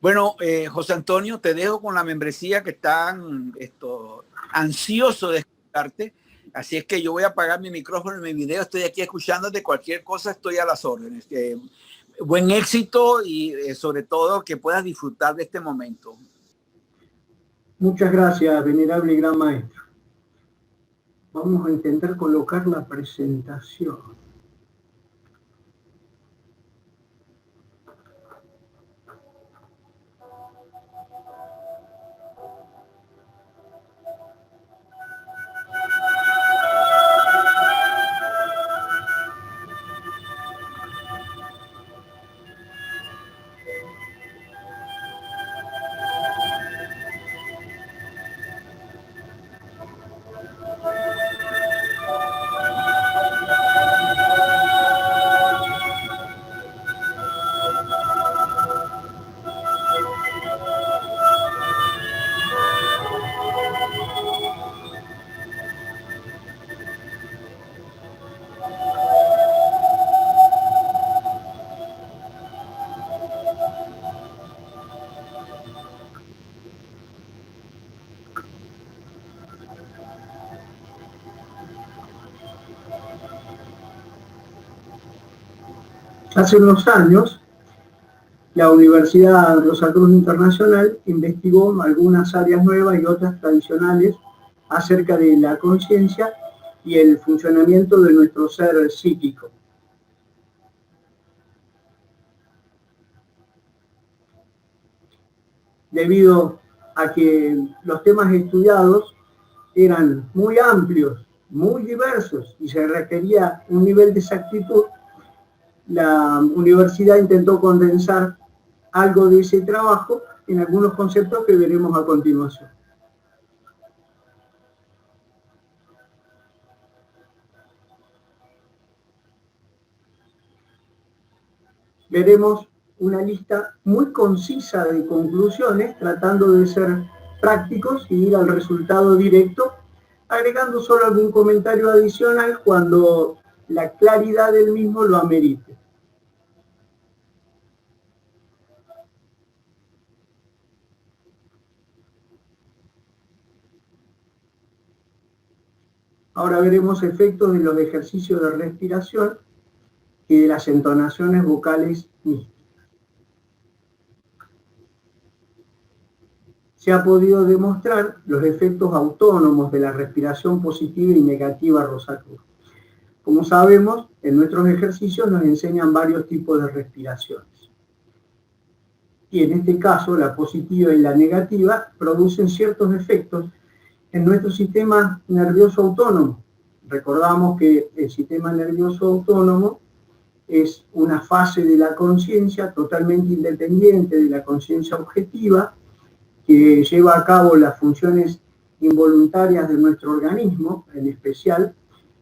Bueno, José Antonio, te dejo con la membresía que están ansioso de escucharte. Así es que yo voy a apagar mi micrófono y mi video. Estoy aquí escuchándote. Cualquier cosa estoy a las órdenes. Buen éxito y sobre todo que puedas disfrutar de este momento. Muchas gracias, venerable gran maestro. Vamos a intentar colocar la presentación. Hace unos años, la Universidad Rosa Cruz Internacional investigó algunas áreas nuevas y otras tradicionales acerca de la conciencia y el funcionamiento de nuestro ser psíquico. Debido a que los temas estudiados eran muy amplios, muy diversos y se requería un nivel de exactitud, la universidad intentó condensar algo de ese trabajo en algunos conceptos que veremos a continuación. Veremos una lista muy concisa de conclusiones, tratando de ser prácticos y ir al resultado directo, agregando solo algún comentario adicional cuando la claridad del mismo lo amerite. Ahora veremos efectos de los ejercicios de respiración y de las entonaciones vocales místicas. Se ha podido demostrar los efectos autónomos de la respiración positiva y negativa Rosacruz. Como sabemos, en nuestros ejercicios nos enseñan varios tipos de respiraciones. Y en este caso, la positiva y la negativa producen ciertos efectos en nuestro sistema nervioso autónomo. Recordamos que el sistema nervioso autónomo es una fase de la conciencia totalmente independiente de la conciencia objetiva, que lleva a cabo las funciones involuntarias de nuestro organismo, en especial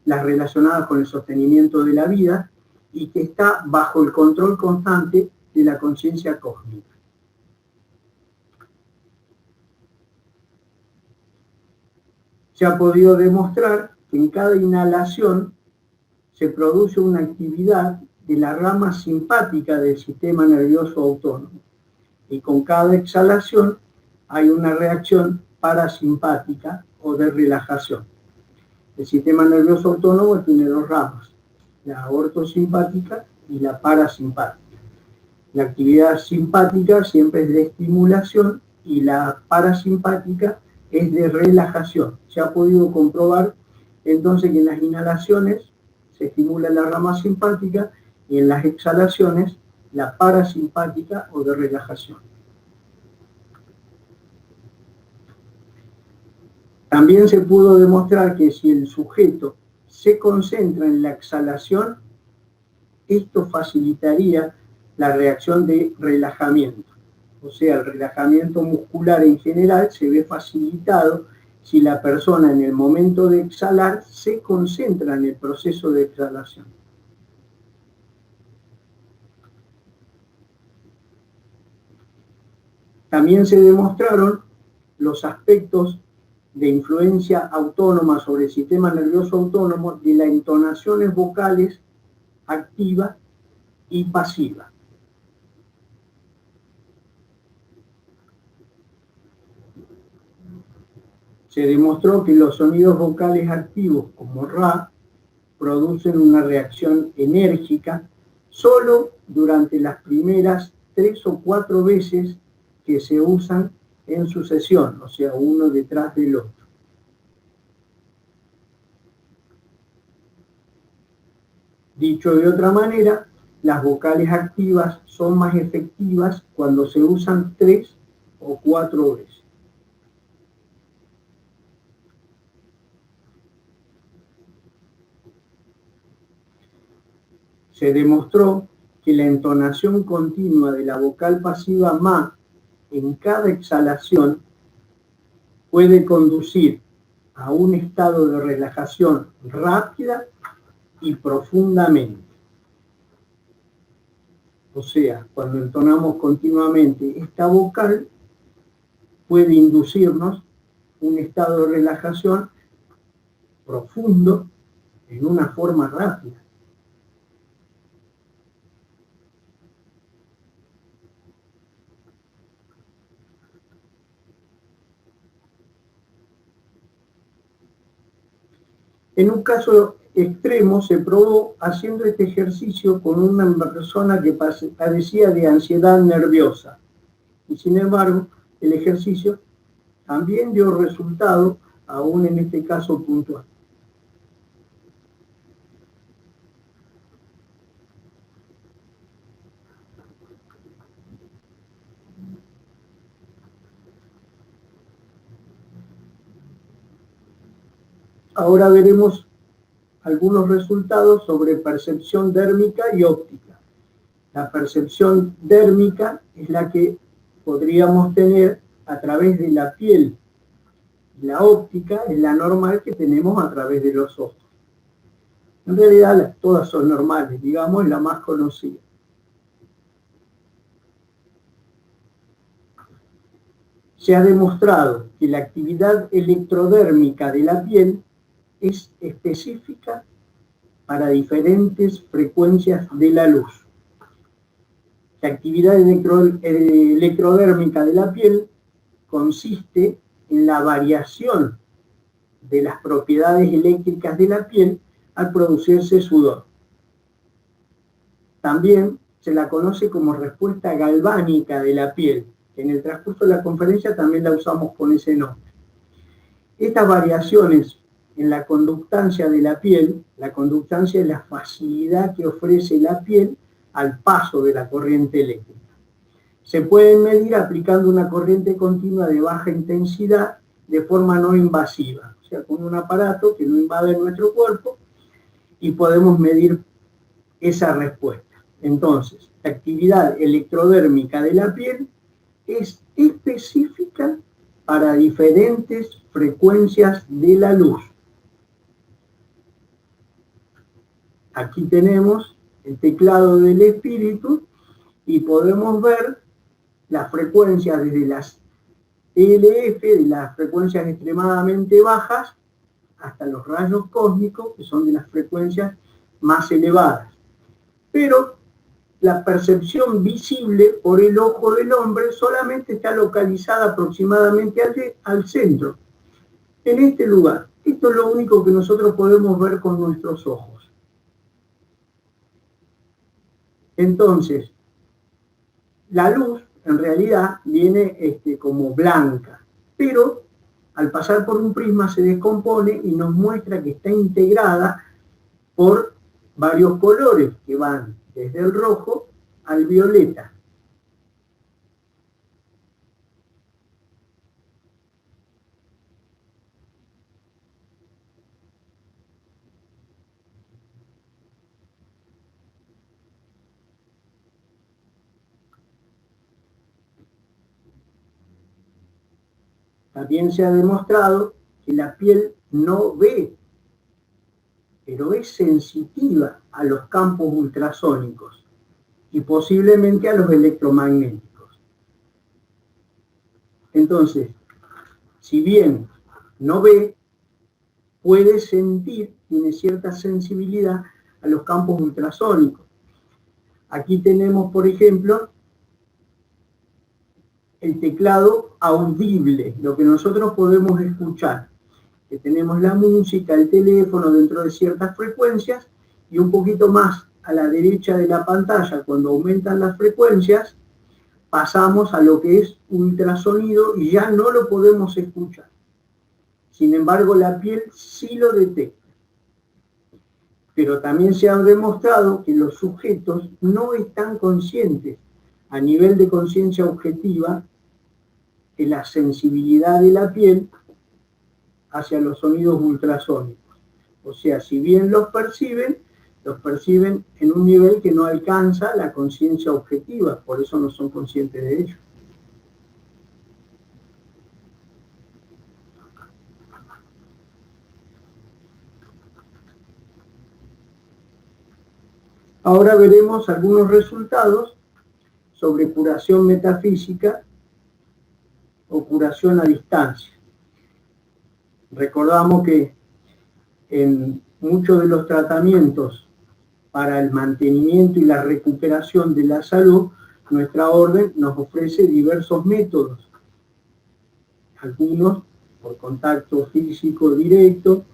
las relacionadas con el sostenimiento de la vida, y que está bajo el control constante de la conciencia cósmica. Se ha podido demostrar que en cada inhalación se produce una actividad de la rama simpática del sistema nervioso autónomo, y con cada exhalación hay una reacción parasimpática o de relajación. El sistema nervioso autónomo tiene dos ramas, la ortosimpática y la parasimpática. La actividad simpática siempre es de estimulación y la parasimpática es de relajación. Se ha podido comprobar entonces que en las inhalaciones se estimula la rama simpática y en las exhalaciones la parasimpática o de relajación. También se pudo demostrar que si el sujeto se concentra en la exhalación, esto facilitaría la reacción de relajamiento. O sea, el relajamiento muscular en general se ve facilitado si la persona en el momento de exhalar se concentra en el proceso de exhalación. También se demostraron los aspectos de influencia autónoma sobre el sistema nervioso autónomo de las entonaciones vocales activa y pasiva. Se demostró que los sonidos vocales activos como ra producen una reacción enérgica solo durante las primeras 3 o 4 veces que se usan en sucesión, o sea, uno detrás del otro. Dicho de otra manera, las vocales activas son más efectivas cuando se usan 3 o 4 veces. Se demostró que la entonación continua de la vocal pasiva ma en cada exhalación puede conducir a un estado de relajación rápida y profundamente. O sea, cuando entonamos continuamente esta vocal, puede inducirnos un estado de relajación profundo en una forma rápida. En un caso extremo se probó haciendo este ejercicio con una persona que padecía de ansiedad nerviosa. Y sin embargo, el ejercicio también dio resultado, aún en este caso puntual. Ahora veremos algunos resultados sobre percepción dérmica y óptica. La percepción dérmica es la que podríamos tener a través de la piel. La óptica es la normal que tenemos a través de los ojos. En realidad todas son normales, digamos, la más conocida. Se ha demostrado que la actividad electrodérmica de la piel es específica para diferentes frecuencias de la luz. La actividad electrodérmica de la piel consiste en la variación de las propiedades eléctricas de la piel al producirse sudor. También se la conoce como respuesta galvánica de la piel, que en el transcurso de la conferencia también la usamos con ese nombre. Estas variaciones en la conductancia de la piel, la conductancia es la facilidad que ofrece la piel al paso de la corriente eléctrica. Se pueden medir aplicando una corriente continua de baja intensidad de forma no invasiva, o sea, con un aparato que no invade nuestro cuerpo y podemos medir esa respuesta. Entonces, la actividad electrodérmica de la piel es específica para diferentes frecuencias de la luz. Aquí tenemos el teclado del espíritu y podemos ver las frecuencias desde las ELF, de las frecuencias extremadamente bajas, hasta los rayos cósmicos, que son de las frecuencias más elevadas. Pero la percepción visible por el ojo del hombre solamente está localizada aproximadamente al centro, en este lugar. Esto es lo único que nosotros podemos ver con nuestros ojos. Entonces, la luz en realidad viene como blanca, pero al pasar por un prisma se descompone y nos muestra que está integrada por varios colores que van desde el rojo al violeta. También se ha demostrado que la piel no ve, pero es sensitiva a los campos ultrasónicos y posiblemente a los electromagnéticos. Entonces, si bien no ve, puede sentir, tiene cierta sensibilidad a los campos ultrasónicos. Aquí tenemos, por ejemplo, el teclado audible, lo que nosotros podemos escuchar, que tenemos la música, el teléfono dentro de ciertas frecuencias, y un poquito más a la derecha de la pantalla, cuando aumentan las frecuencias, pasamos a lo que es ultrasonido y ya no lo podemos escuchar. Sin embargo, la piel sí lo detecta. Pero también se ha demostrado que los sujetos no están conscientes a nivel de conciencia objetiva de la sensibilidad de la piel hacia los sonidos ultrasónicos. O sea, si bien los perciben en un nivel que no alcanza la conciencia objetiva, por eso no son conscientes de ello. Ahora veremos algunos resultados sobre curación metafísica o curación a distancia. Recordamos que en muchos de los tratamientos para el mantenimiento y la recuperación de la salud, nuestra orden nos ofrece diversos métodos. Algunos por contacto físico directo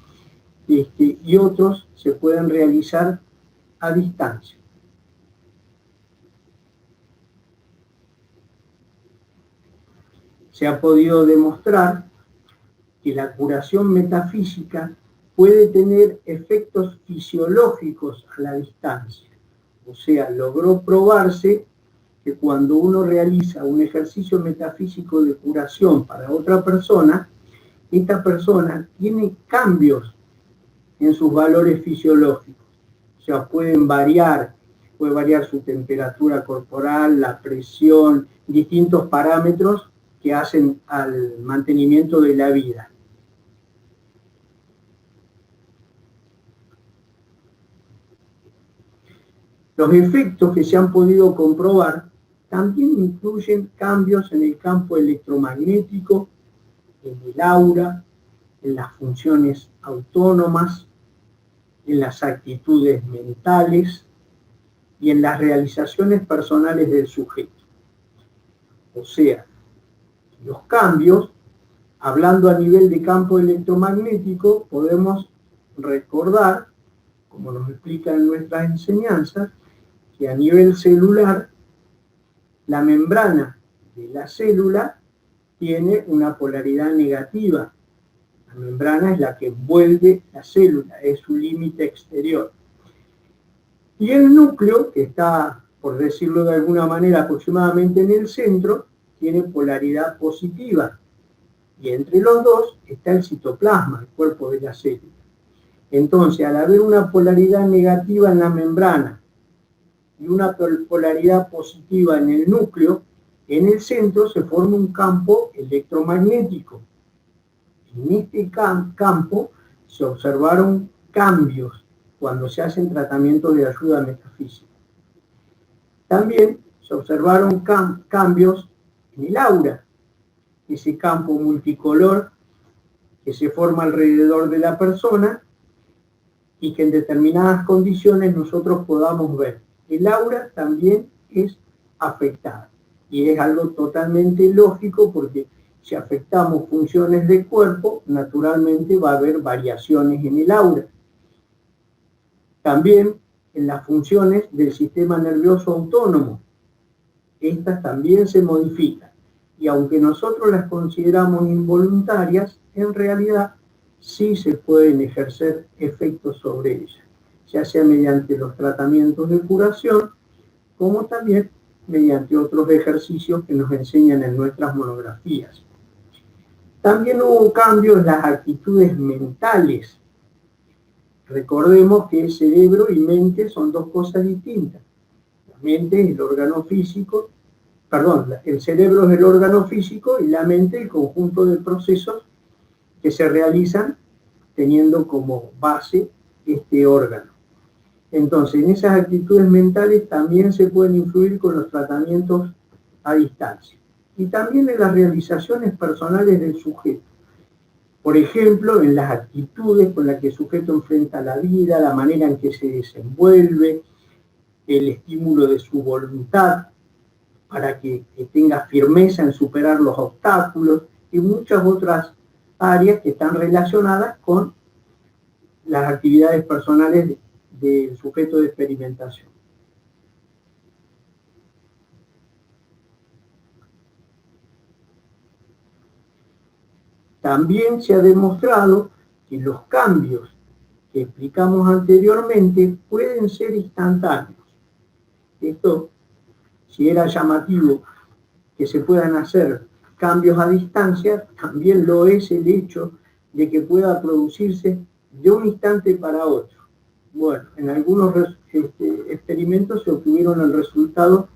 y otros se pueden realizar a distancia. Se ha podido demostrar que la curación metafísica puede tener efectos fisiológicos a la distancia. O sea, logró probarse que cuando uno realiza un ejercicio metafísico de curación para otra persona, esta persona tiene cambios en sus valores fisiológicos. O sea, puede variar su temperatura corporal, la presión, distintos parámetros que hacen al mantenimiento de la vida. Los efectos que se han podido comprobar también incluyen cambios en el campo electromagnético, en el aura, en las funciones autónomas, en las actitudes mentales y en las realizaciones personales del sujeto. O sea, los cambios, hablando a nivel de campo electromagnético, podemos recordar, como nos explican en nuestras enseñanzas, que a nivel celular, la membrana de la célula tiene una polaridad negativa. La membrana es la que envuelve la célula, es su límite exterior. Y el núcleo, que está, por decirlo de alguna manera, aproximadamente en el centro, tiene polaridad positiva. Y entre los dos está el citoplasma, el cuerpo de la célula. Entonces, al haber una polaridad negativa en la membrana y una polaridad positiva en el núcleo, en el centro se forma un campo electromagnético. En este campo se observaron cambios cuando se hacen tratamientos de ayuda metafísica. También se observaron cambios en el aura, ese campo multicolor que se forma alrededor de la persona y que en determinadas condiciones nosotros podamos ver. El aura también es afectada y es algo totalmente lógico porque si afectamos funciones del cuerpo, naturalmente va a haber variaciones en el aura. También en las funciones del sistema nervioso autónomo, estas también se modifican y aunque nosotros las consideramos involuntarias, en realidad sí se pueden ejercer efectos sobre ellas, ya sea mediante los tratamientos de curación, como también mediante otros ejercicios que nos enseñan en nuestras monografías. También hubo cambios en las actitudes mentales. Recordemos que cerebro y mente son dos cosas distintas. La mente es el órgano físico, el cerebro es el órgano físico y la mente el conjunto de procesos que se realizan teniendo como base este órgano. Entonces, en esas actitudes mentales también se pueden influir con los tratamientos a distancia. Y también en las realizaciones personales del sujeto. Por ejemplo, en las actitudes con las que el sujeto enfrenta la vida, la manera en que se desenvuelve, el estímulo de su voluntad. para que tenga firmeza en superar los obstáculos y muchas otras áreas que están relacionadas con las actividades personales del sujeto de experimentación. También se ha demostrado que los cambios que explicamos anteriormente pueden ser instantáneos. Esto, si era llamativo que se puedan hacer cambios a distancia, también lo es el hecho de que pueda producirse de un instante para otro. Bueno, en algunos experimentos se obtuvieron el resultado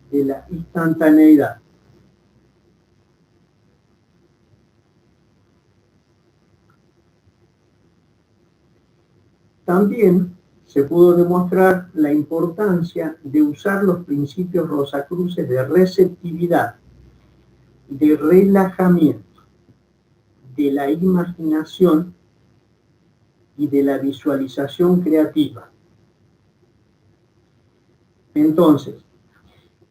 de la instantaneidad. También se pudo demostrar la importancia de usar los principios rosacruces de receptividad, de relajamiento, de la imaginación y de la visualización creativa. Entonces,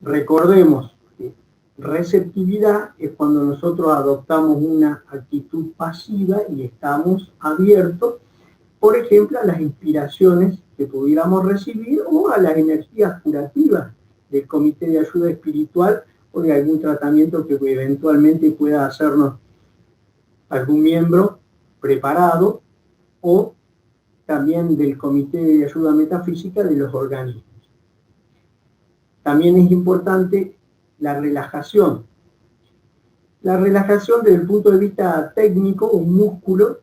recordemos que receptividad es cuando nosotros adoptamos una actitud pasiva y estamos abiertos, por ejemplo, a las inspiraciones que pudiéramos recibir o a las energías curativas del Comité de Ayuda Espiritual o de algún tratamiento que eventualmente pueda hacernos algún miembro preparado, o también del Comité de Ayuda Metafísica de los organismos. También es importante la relajación. La relajación desde el punto de vista técnico, un músculo,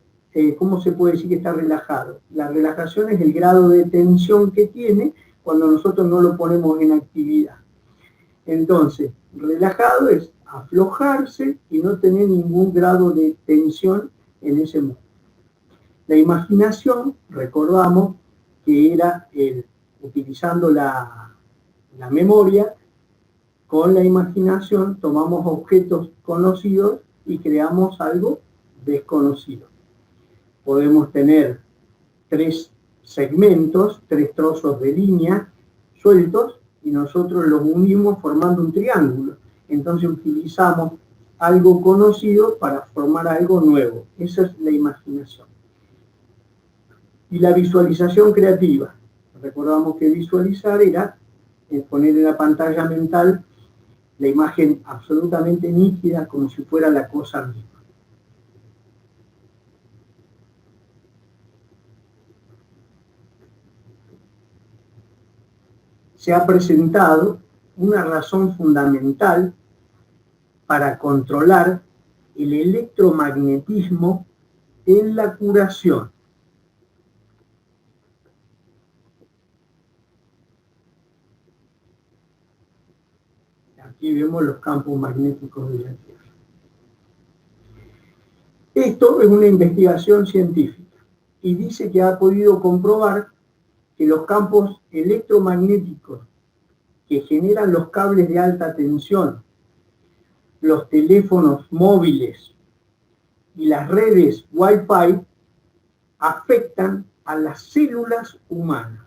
¿cómo se puede decir que está relajado? La relajación es el grado de tensión que tiene cuando nosotros no lo ponemos en actividad. Entonces, relajado es aflojarse y no tener ningún grado de tensión en ese músculo. La imaginación, recordamos que era utilizando la memoria, con la imaginación tomamos objetos conocidos y creamos algo desconocido. Podemos tener 3 segmentos, 3 trozos de línea sueltos y nosotros los unimos formando un triángulo. Entonces utilizamos algo conocido para formar algo nuevo. Esa es la imaginación. Y la visualización creativa. Recordamos que visualizar era poner en la pantalla mental la imagen absolutamente nítida como si fuera la cosa misma. Se ha presentado una razón fundamental para controlar el electromagnetismo en la curación. Aquí vemos los campos magnéticos de la Tierra. Esto es una investigación científica y dice que ha podido comprobar que los campos electromagnéticos que generan los cables de alta tensión, los teléfonos móviles y las redes Wi-Fi afectan a las células humanas.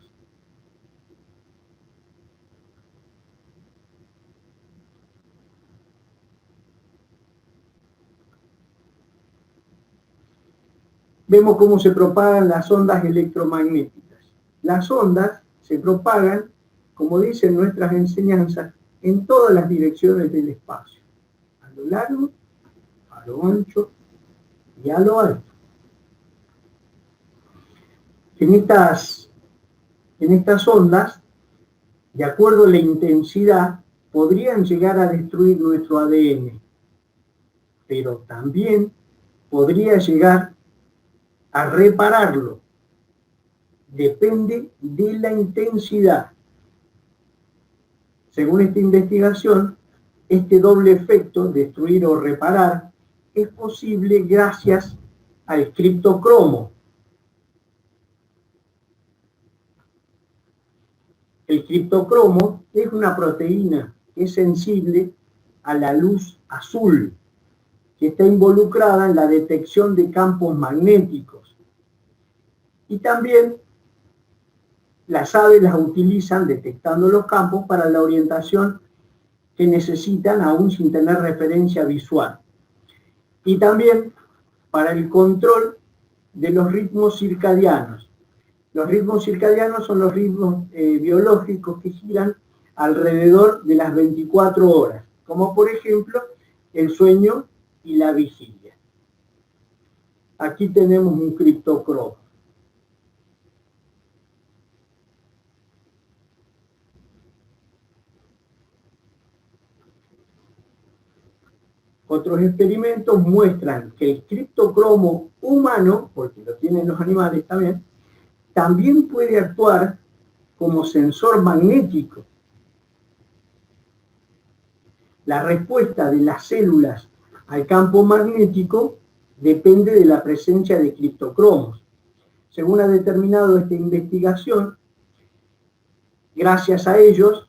Vemos cómo se propagan las ondas electromagnéticas. Las ondas se propagan, como dicen nuestras enseñanzas, en todas las direcciones del espacio. A lo largo, a lo ancho y a lo alto. En estas ondas, de acuerdo a la intensidad, podrían llegar a destruir nuestro ADN, pero también podría llegar a repararlo. Depende de la intensidad. Según esta investigación, este doble efecto, destruir o reparar, es posible gracias al criptocromo. El criptocromo es una proteína que es sensible a la luz azul, que está involucrada en la detección de campos magnéticos. Y también las aves las utilizan detectando los campos para la orientación que necesitan aún sin tener referencia visual. Y también para el control de los ritmos circadianos. Los ritmos circadianos son los ritmos biológicos que giran alrededor de las 24 horas, como por ejemplo el sueño y la vigilia. Aquí tenemos un criptocromo. Otros experimentos muestran que el criptocromo humano, porque lo tienen los animales también puede actuar como sensor magnético. La respuesta de las células al campo magnético depende de la presencia de criptocromos. Según ha determinado esta investigación, gracias a ellos,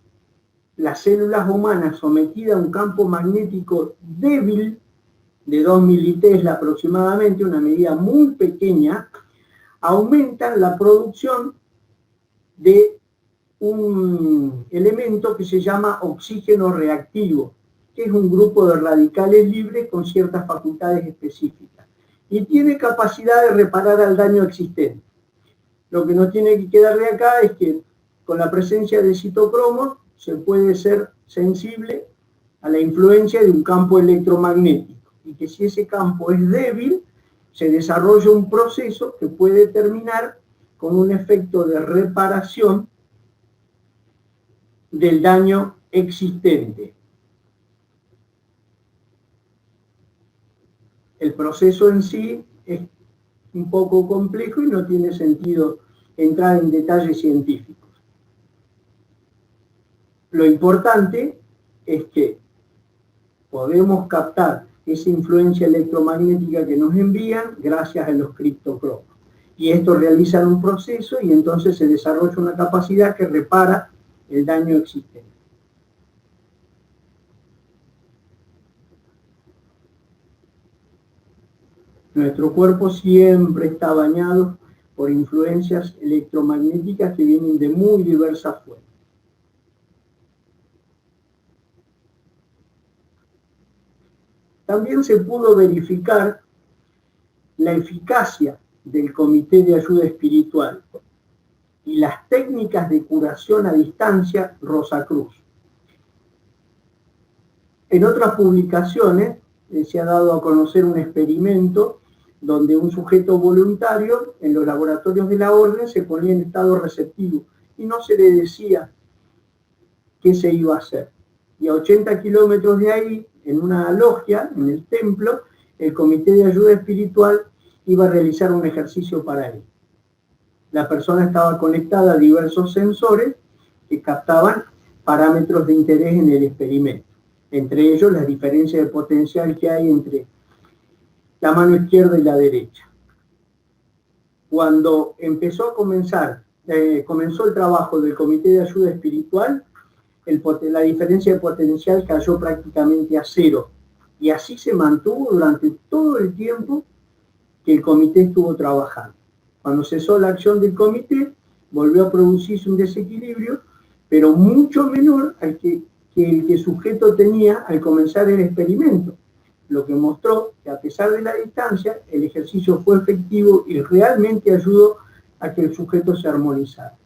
las células humanas sometidas a un campo magnético débil de 2 militesla aproximadamente, una medida muy pequeña, aumentan la producción de un elemento que se llama oxígeno reactivo, que es un grupo de radicales libres con ciertas facultades específicas y tiene capacidad de reparar al daño existente. Lo que nos tiene que quedar de acá es que con la presencia de citocromos se puede ser sensible a la influencia de un campo electromagnético y que si ese campo es débil, se desarrolla un proceso que puede terminar con un efecto de reparación del daño existente. El proceso en sí es un poco complejo y no tiene sentido entrar en detalles científicos. Lo importante es que podemos captar esa influencia electromagnética que nos envían gracias a los criptocromos. Y esto realiza un proceso y entonces se desarrolla una capacidad que repara el daño existente. Nuestro cuerpo siempre está bañado por influencias electromagnéticas que vienen de muy diversas fuentes. También se pudo verificar la eficacia del Comité de Ayuda Espiritual y las técnicas de curación a distancia Rosacruz. En otras publicaciones se ha dado a conocer un experimento donde un sujeto voluntario en los laboratorios de la orden se ponía en estado receptivo y no se le decía qué se iba a hacer. Y a 80 kilómetros de ahí, en una logia, en el templo, el Comité de Ayuda Espiritual iba a realizar un ejercicio para él. La persona estaba conectada a diversos sensores que captaban parámetros de interés en el experimento. Entre ellos, la diferencia de potencial que hay entre la mano izquierda y la derecha. Cuando comenzó el trabajo del Comité de Ayuda Espiritual, la diferencia de potencial cayó prácticamente a cero. Y así se mantuvo durante todo el tiempo que el comité estuvo trabajando. Cuando cesó la acción del comité, volvió a producirse un desequilibrio, pero mucho menor al que el que el sujeto tenía al comenzar el experimento, lo que mostró que a pesar de la distancia, el ejercicio fue efectivo y realmente ayudó a que el sujeto se armonizara.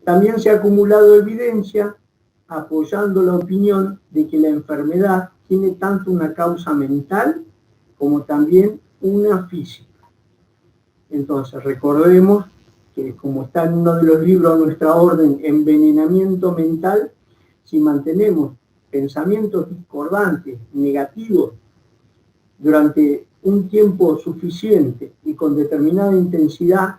También se ha acumulado evidencia apoyando la opinión de que la enfermedad tiene tanto una causa mental como también una física. Entonces, recordemos que como está en uno de los libros de nuestra orden, envenenamiento mental, si mantenemos pensamientos discordantes, negativos, durante un tiempo suficiente y con determinada intensidad,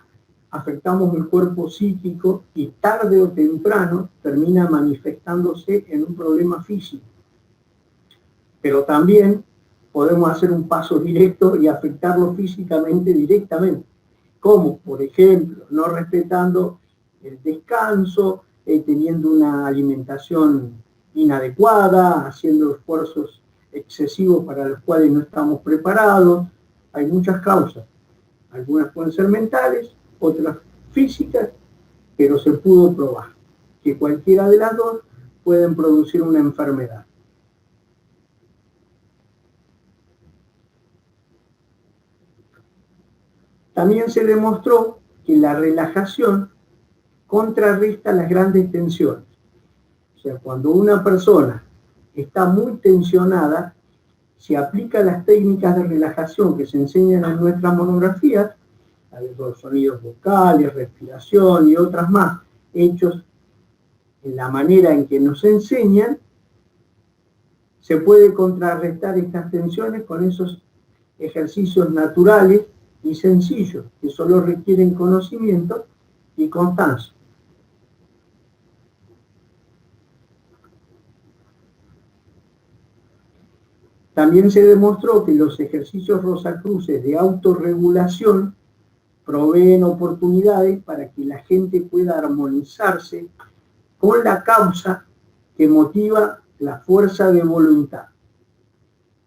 afectamos el cuerpo psíquico y tarde o temprano termina manifestándose en un problema físico. Pero también podemos hacer un paso directo y afectarlo físicamente directamente, como por ejemplo no respetando el descanso, teniendo una alimentación inadecuada, haciendo esfuerzos excesivos para los cuales no estamos preparados. Hay muchas causas, algunas pueden ser mentales, otras físicas pero se pudo probar que cualquiera de las dos pueden producir una enfermedad. También se demostró que la relajación contrarresta las grandes tensiones. O sea, cuando una persona está muy tensionada, se aplican las técnicas de relajación que se enseñan en nuestras monografías, los sonidos vocales, respiración y otras más, hechos en la manera en que nos enseñan, se puede contrarrestar estas tensiones con esos ejercicios naturales y sencillos, que solo requieren conocimiento y constancia. También se demostró que los ejercicios Rosacruces de autorregulación proveen oportunidades para que la gente pueda armonizarse con la causa que motiva la fuerza de voluntad.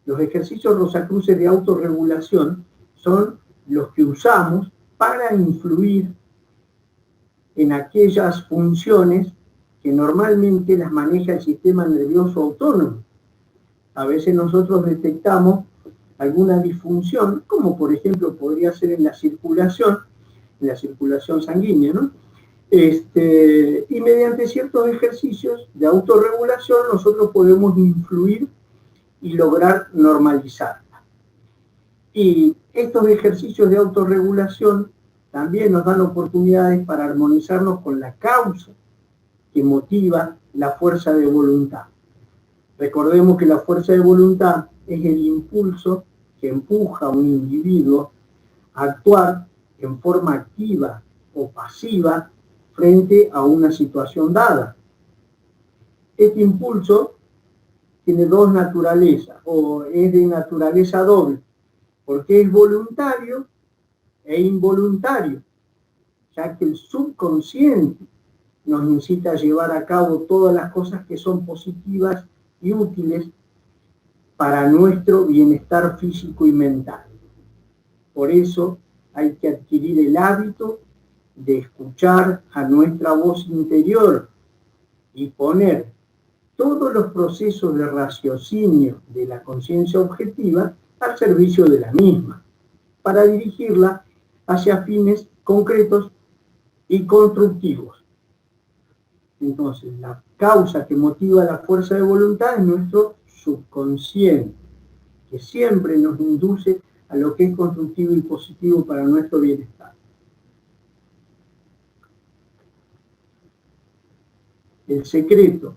Los ejercicios Rosacruces de autorregulación son los que usamos para influir en aquellas funciones que normalmente las maneja el sistema nervioso autónomo. A veces nosotros detectamos alguna disfunción, como por ejemplo podría ser en la circulación sanguínea, ¿no? Y mediante ciertos ejercicios de autorregulación nosotros podemos influir y lograr normalizarla. Y estos ejercicios de autorregulación también nos dan oportunidades para armonizarnos con la causa que motiva la fuerza de voluntad. Recordemos que la fuerza de voluntad es el impulso que empuja a un individuo a actuar en forma activa o pasiva frente a una situación dada. Este impulso tiene dos naturalezas, o es de naturaleza doble, porque es voluntario e involuntario, ya que el subconsciente nos incita a llevar a cabo todas las cosas que son positivas y útiles para nuestro bienestar físico y mental. Por eso hay que adquirir el hábito de escuchar a nuestra voz interior y poner todos los procesos de raciocinio de la conciencia objetiva al servicio de la misma, para dirigirla hacia fines concretos y constructivos. Entonces, la causa que motiva la fuerza de voluntad es nuestro subconsciente, que siempre nos induce a lo que es constructivo y positivo para nuestro bienestar. El secreto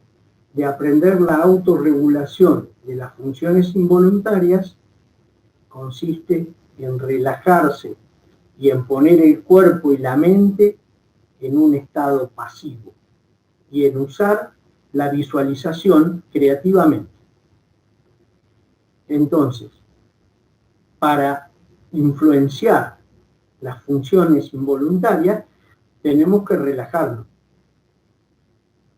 de aprender la autorregulación de las funciones involuntarias consiste en relajarse y en poner el cuerpo y la mente en un estado pasivo y en usar la visualización creativamente. Entonces, para influenciar las funciones involuntarias, tenemos que relajarnos,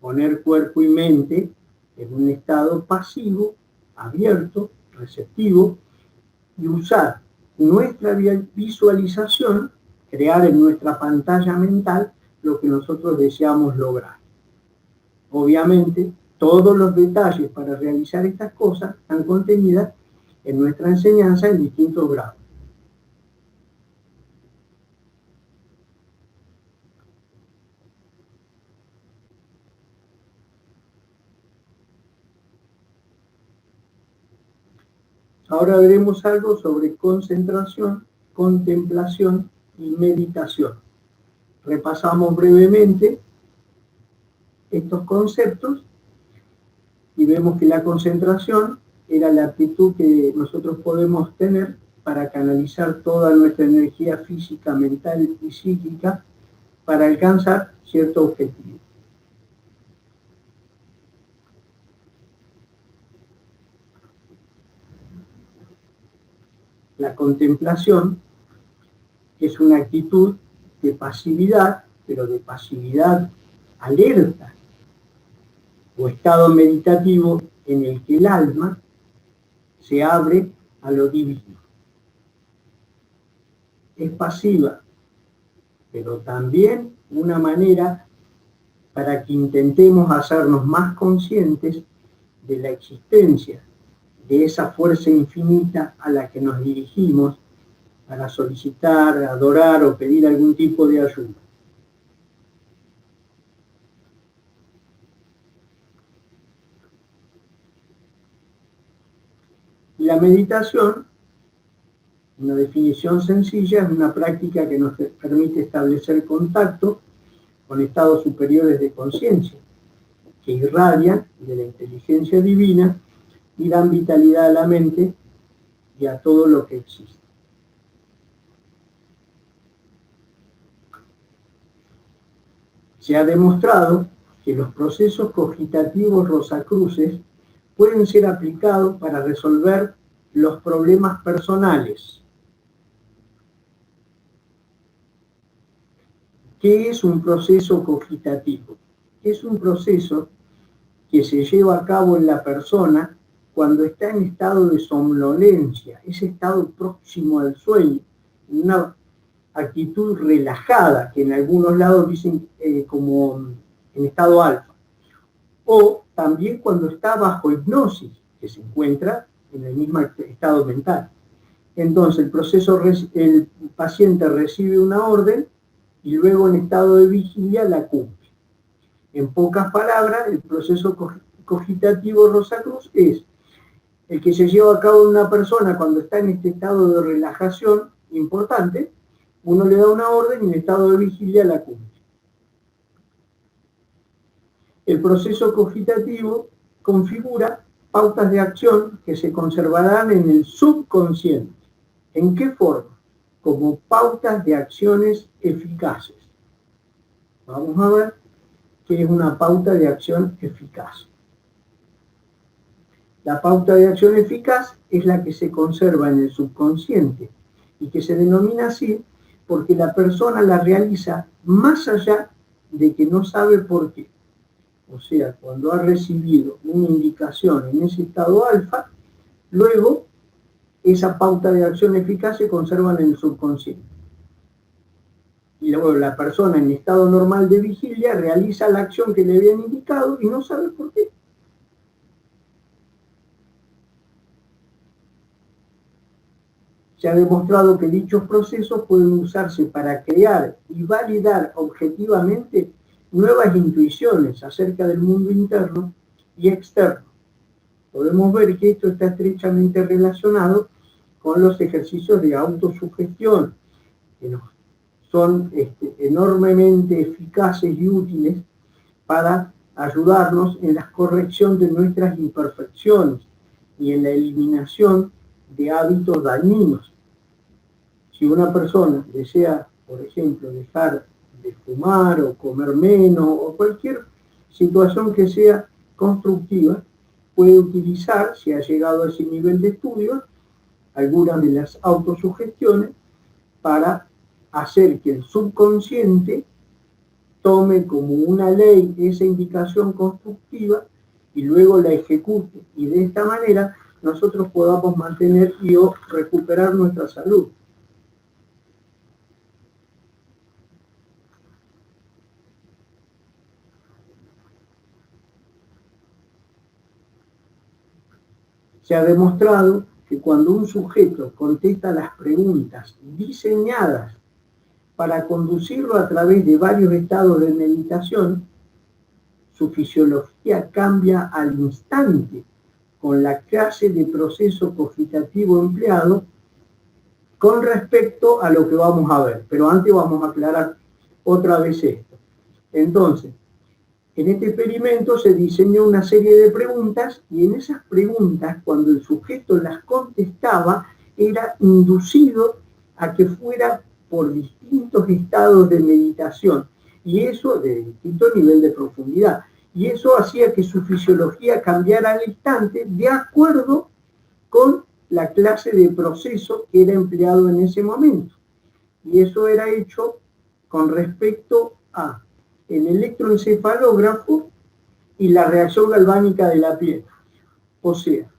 poner cuerpo y mente en un estado pasivo, abierto, receptivo, y usar nuestra visualización, crear en nuestra pantalla mental lo que nosotros deseamos lograr. Obviamente, todos los detalles para realizar estas cosas están contenidas en nuestra enseñanza en distintos grados. Ahora veremos algo sobre concentración, contemplación y meditación. Repasamos brevemente estos conceptos y vemos que la concentración era la actitud que nosotros podemos tener para canalizar toda nuestra energía física, mental y psíquica para alcanzar cierto objetivo. La contemplación es una actitud de pasividad, pero de pasividad alerta, o estado meditativo en el que el alma se abre a lo divino. Es pasiva, pero también una manera para que intentemos hacernos más conscientes de la existencia de esa fuerza infinita a la que nos dirigimos para solicitar, adorar o pedir algún tipo de ayuda. La meditación, una definición sencilla, es una práctica que nos permite establecer contacto con estados superiores de conciencia, que irradian de la inteligencia divina y dan vitalidad a la mente y a todo lo que existe. Se ha demostrado que los procesos cogitativos rosacruces pueden ser aplicados para resolver los problemas personales. ¿Qué es un proceso cogitativo? Es un proceso que se lleva a cabo en la persona cuando está en estado de somnolencia, ese estado próximo al sueño, una actitud relajada, que en algunos lados dicen como en estado alfa, o también cuando está bajo hipnosis, que se encuentra en el mismo estado mental. Entonces el paciente recibe una orden y luego en estado de vigilia la cumple. En pocas palabras, el proceso cogitativo Rosacruz es el que se lleva a cabo en una persona cuando está en este estado de relajación importante. Uno le da una orden y en estado de vigilia la cumple. El proceso cogitativo configura pautas de acción que se conservarán en el subconsciente. ¿En qué forma? Como pautas de acciones eficaces. Vamos a ver qué es una pauta de acción eficaz. La pauta de acción eficaz es la que se conserva en el subconsciente y que se denomina así porque la persona la realiza más allá de que no sabe por qué. O sea, cuando ha recibido una indicación en ese estado alfa, luego esa pauta de acción eficaz se conserva en el subconsciente. Y luego la persona en estado normal de vigilia realiza la acción que le habían indicado y no sabe por qué. Se ha demostrado que dichos procesos pueden usarse para crear y validar objetivamente nuevas intuiciones acerca del mundo interno y externo. Podemos ver que esto está estrechamente relacionado con los ejercicios de autosugestión, que son enormemente eficaces y útiles para ayudarnos en la corrección de nuestras imperfecciones y en la eliminación de hábitos dañinos. Si una persona desea, por ejemplo, dejar de fumar o comer menos o cualquier situación que sea constructiva, puede utilizar, si ha llegado a ese nivel de estudio, algunas de las autosugestiones para hacer que el subconsciente tome como una ley esa indicación constructiva y luego la ejecute. Y de esta manera nosotros podamos mantener y o recuperar nuestra salud. Se ha demostrado que cuando un sujeto contesta las preguntas diseñadas para conducirlo a través de varios estados de meditación, su fisiología cambia al instante con la clase de proceso cogitativo empleado con respecto a lo que vamos a ver. Pero antes vamos a aclarar otra vez esto. Entonces, en este experimento se diseñó una serie de preguntas y en esas preguntas, cuando el sujeto las contestaba, era inducido a que fuera por distintos estados de meditación y eso de distinto nivel de profundidad. Y eso hacía que su fisiología cambiara al instante de acuerdo con la clase de proceso que era empleado en ese momento. Y eso era hecho con respecto a el electroencefalógrafo y la reacción galvánica de la piel. O sea,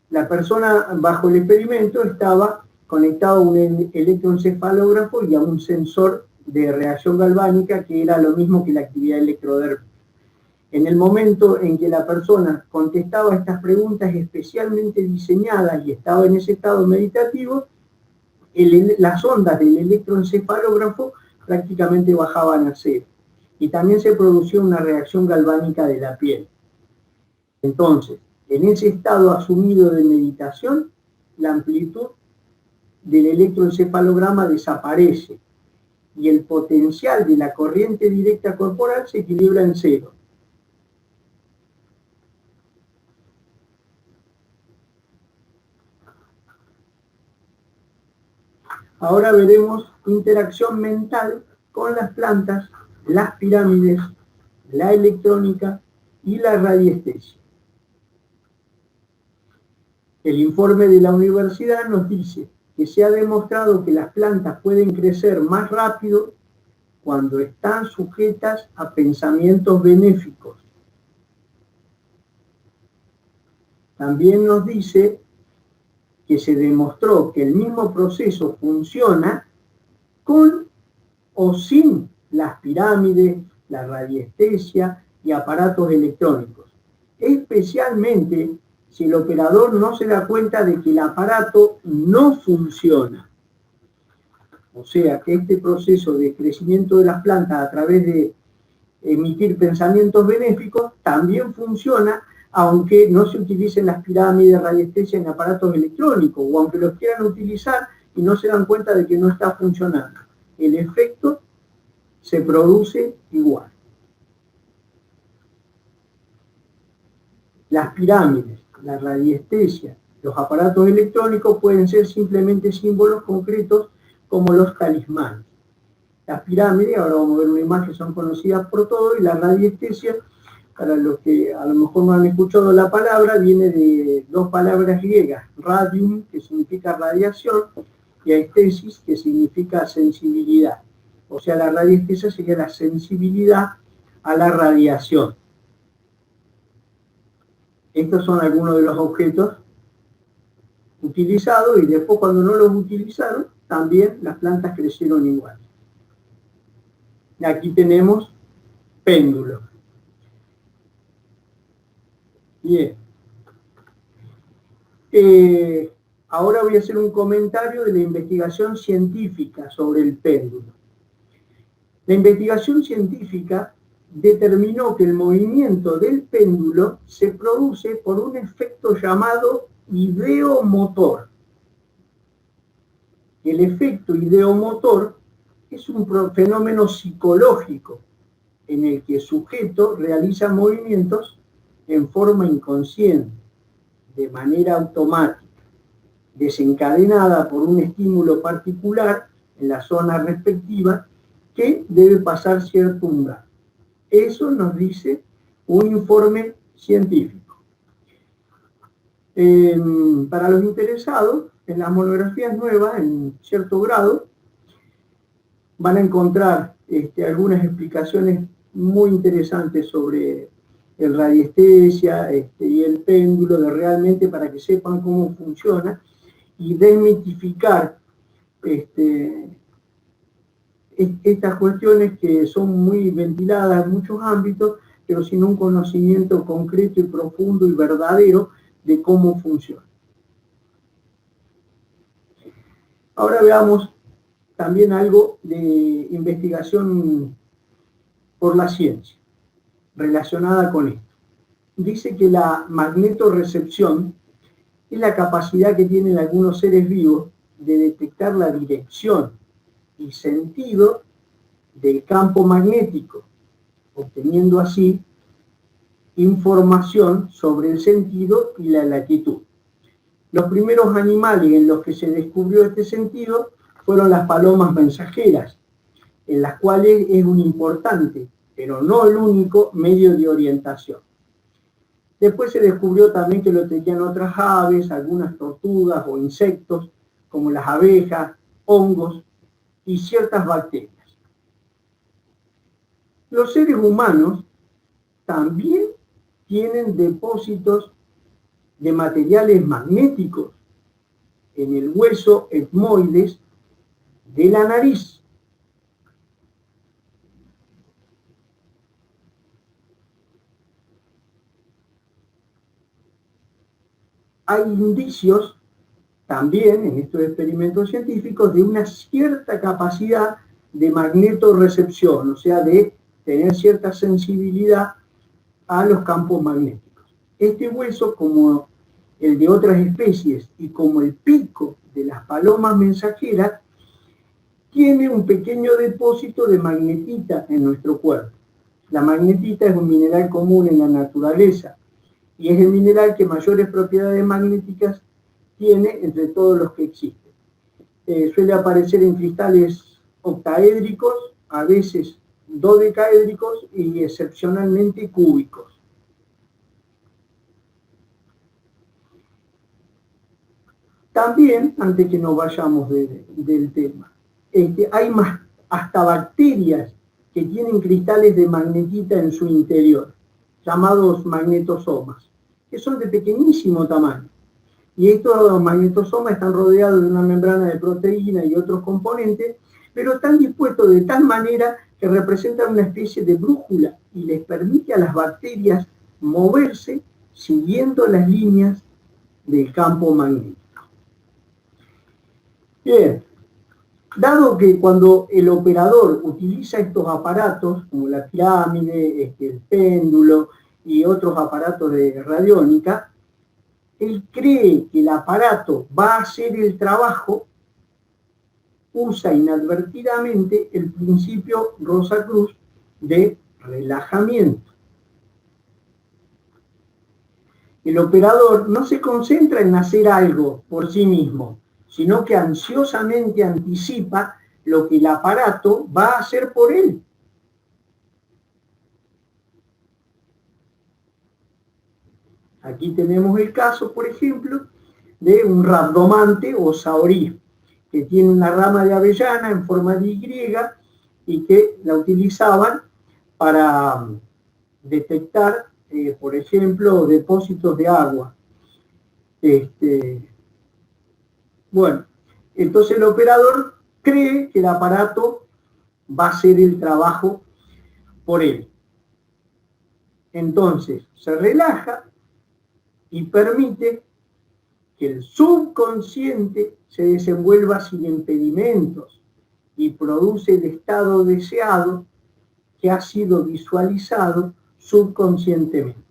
la persona bajo el experimento estaba conectado a un electroencefalógrafo y a un sensor de reacción galvánica, que era lo mismo que la actividad electrodérmica. En el momento en que la persona contestaba estas preguntas especialmente diseñadas y estaba en ese estado meditativo, las ondas del electroencefalógrafo prácticamente bajaban a cero. Y también se producía una reacción galvánica de la piel. Entonces, en ese estado asumido de meditación, la amplitud del electroencefalograma desaparece y el potencial de la corriente directa corporal se equilibra en cero. Ahora veremos interacción mental con las plantas, las pirámides, la electrónica y la radiestesia. El informe de la universidad nos dice que se ha demostrado que las plantas pueden crecer más rápido cuando están sujetas a pensamientos benéficos. También nos dice que se demostró que el mismo proceso funciona con o sin las pirámides, la radiestesia y aparatos electrónicos, especialmente si el operador no se da cuenta de que el aparato no funciona. O sea que este proceso de crecimiento de las plantas a través de emitir pensamientos benéficos también funciona aunque no se utilicen las pirámides, radiestesia en aparatos electrónicos, o aunque los quieran utilizar y no se dan cuenta de que no está funcionando. El efecto se produce igual. Las pirámides, la radiestesia, los aparatos electrónicos pueden ser simplemente símbolos concretos como los talismanes. Las pirámides, ahora vamos a ver una imagen, son conocidas por todos, y la radiestesia, para los que a lo mejor no han escuchado la palabra, viene de dos palabras griegas, radium, que significa radiación, y aestesis, que significa sensibilidad. O sea, la radiestesia sería la sensibilidad a la radiación. Estos son algunos de los objetos utilizados, y después cuando no los utilizaron, también las plantas crecieron igual. Y aquí tenemos péndulos. Bien. Ahora voy a hacer un comentario de la investigación científica sobre el péndulo. La investigación científica determinó que el movimiento del péndulo se produce por un efecto llamado ideomotor. El efecto ideomotor es un fenómeno psicológico en el que el sujeto realiza movimientos en forma inconsciente, de manera automática, desencadenada por un estímulo particular en la zona respectiva que debe pasar cierto umbral. Eso nos dice un informe científico. Para los interesados, en las monografías nuevas, en cierto grado, van a encontrar algunas explicaciones muy interesantes sobre el radiestesia y el péndulo, realmente para que sepan cómo funciona y desmitificar estas cuestiones que son muy ventiladas en muchos ámbitos, pero sin un conocimiento concreto y profundo y verdadero de cómo funciona. Ahora veamos también algo de investigación por la ciencia relacionada con esto. Dice que la magnetorrecepción es la capacidad que tienen algunos seres vivos de detectar la dirección y sentido del campo magnético, obteniendo así información sobre el sentido y la latitud. Los primeros animales en los que se descubrió este sentido fueron las palomas mensajeras, en las cuales es un importante, pero no el único, medio de orientación. Después se descubrió también que lo tenían otras aves, algunas tortugas o insectos, como las abejas, hongos y ciertas bacterias. Los seres humanos también tienen depósitos de materiales magnéticos en el hueso etmoides de la nariz. hay indicios también en estos experimentos científicos de una cierta capacidad de magnetorrecepción, o sea, de tener cierta sensibilidad a los campos magnéticos. Este hueso, como el de otras especies y como el pico de las palomas mensajeras, tiene un pequeño depósito de magnetita en nuestro cuerpo. La magnetita es un mineral común en la naturaleza y es el mineral que mayores propiedades magnéticas tiene entre todos los que existen. Suele aparecer en cristales octaédricos, a veces dodecaédricos y excepcionalmente cúbicos. También, antes que nos vayamos del tema, hay hasta bacterias que tienen cristales de magnetita en su interior, llamados magnetosomas, que son de pequeñísimo tamaño. Y estos magnetosomas están rodeados de una membrana de proteína y otros componentes, pero están dispuestos de tal manera que representan una especie de brújula y les permite a las bacterias moverse siguiendo las líneas del campo magnético. Bien, dado que cuando el operador utiliza estos aparatos, como la pirámide, el péndulo y otros aparatos de radiónica, él cree que el aparato va a hacer el trabajo, usa inadvertidamente el principio Rosacruz de relajamiento. El operador no se concentra en hacer algo por sí mismo, sino que ansiosamente anticipa lo que el aparato va a hacer por él. Aquí tenemos el caso, por ejemplo, de un rabdomante o saurí, que tiene una rama de avellana en forma de Y y que la utilizaban para detectar, por ejemplo, depósitos de agua. Bueno, entonces el operador cree que el aparato va a hacer el trabajo por él. Entonces se relaja y permite que el subconsciente se desenvuelva sin impedimentos y produce el estado deseado que ha sido visualizado subconscientemente.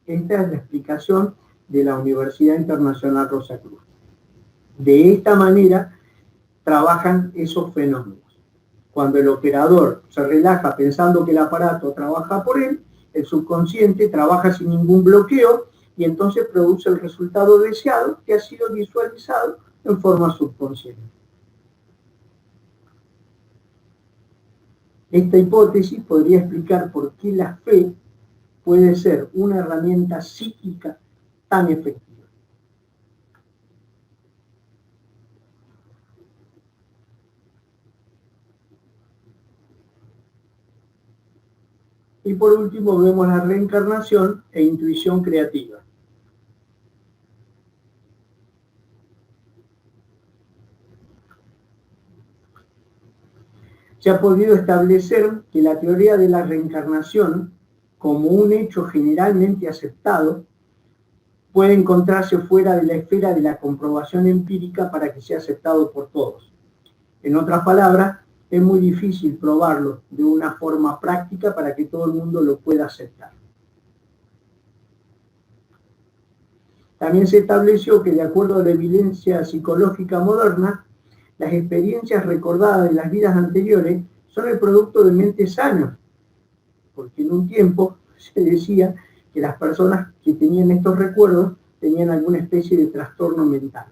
Esta es la explicación de la Universidad Internacional Rosacruz. De esta manera trabajan esos fenómenos. Cuando el operador se relaja pensando que el aparato trabaja por él, el subconsciente trabaja sin ningún bloqueo y entonces produce el resultado deseado que ha sido visualizado en forma subconsciente. Esta hipótesis podría explicar por qué la fe puede ser una herramienta psíquica tan efectiva. Y por último vemos la reencarnación e intuición creativa. Se ha podido establecer que la teoría de la reencarnación, como un hecho generalmente aceptado, puede encontrarse fuera de la esfera de la comprobación empírica para que sea aceptado por todos. En otras palabras, es muy difícil probarlo de una forma práctica para que todo el mundo lo pueda aceptar. También se estableció que, de acuerdo a la evidencia psicológica moderna, las experiencias recordadas de las vidas anteriores son el producto de mentes sanas, porque en un tiempo se decía que las personas que tenían estos recuerdos tenían alguna especie de trastorno mental.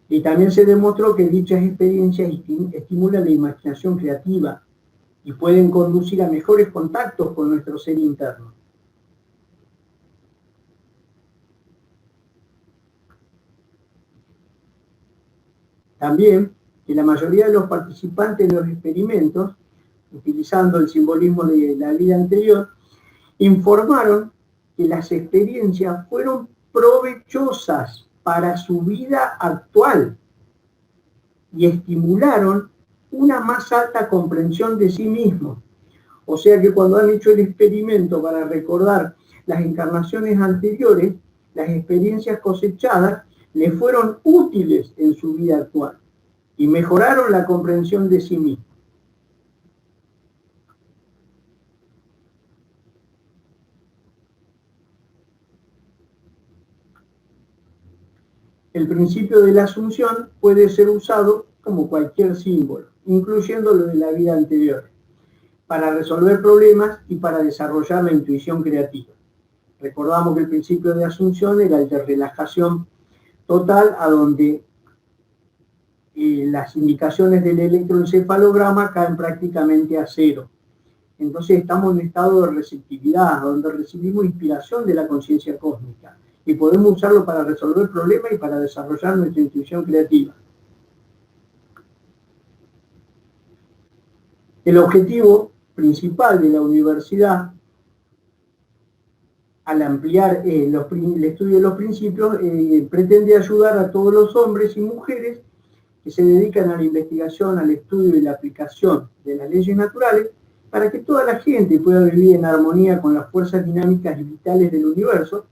Y también se demostró que dichas experiencias estimulan la imaginación creativa y pueden conducir a mejores contactos con nuestro ser interno. También que la mayoría de los participantes de los experimentos, utilizando el simbolismo de la vida anterior, informaron que las experiencias fueron provechosas para su vida actual y estimularon una más alta comprensión de sí mismos. O sea que cuando han hecho el experimento para recordar las encarnaciones anteriores, las experiencias cosechadas les fueron útiles en su vida actual y mejoraron la comprensión de sí mismos. El principio de la asunción puede ser usado como cualquier símbolo, incluyendo lo de la vida anterior, para resolver problemas y para desarrollar la intuición creativa. Recordamos que el principio de asunción era el de relajación total, a donde las indicaciones del electroencefalograma caen prácticamente a cero. Entonces estamos en estado de receptividad, donde recibimos inspiración de la conciencia cósmica y podemos usarlo para resolver problemas y para desarrollar nuestra intuición creativa. El objetivo principal de la universidad, al ampliar el estudio de los principios, pretende ayudar a todos los hombres y mujeres que se dedican a la investigación, al estudio y la aplicación de las leyes naturales, para que toda la gente pueda vivir en armonía con las fuerzas dinámicas y vitales del universo,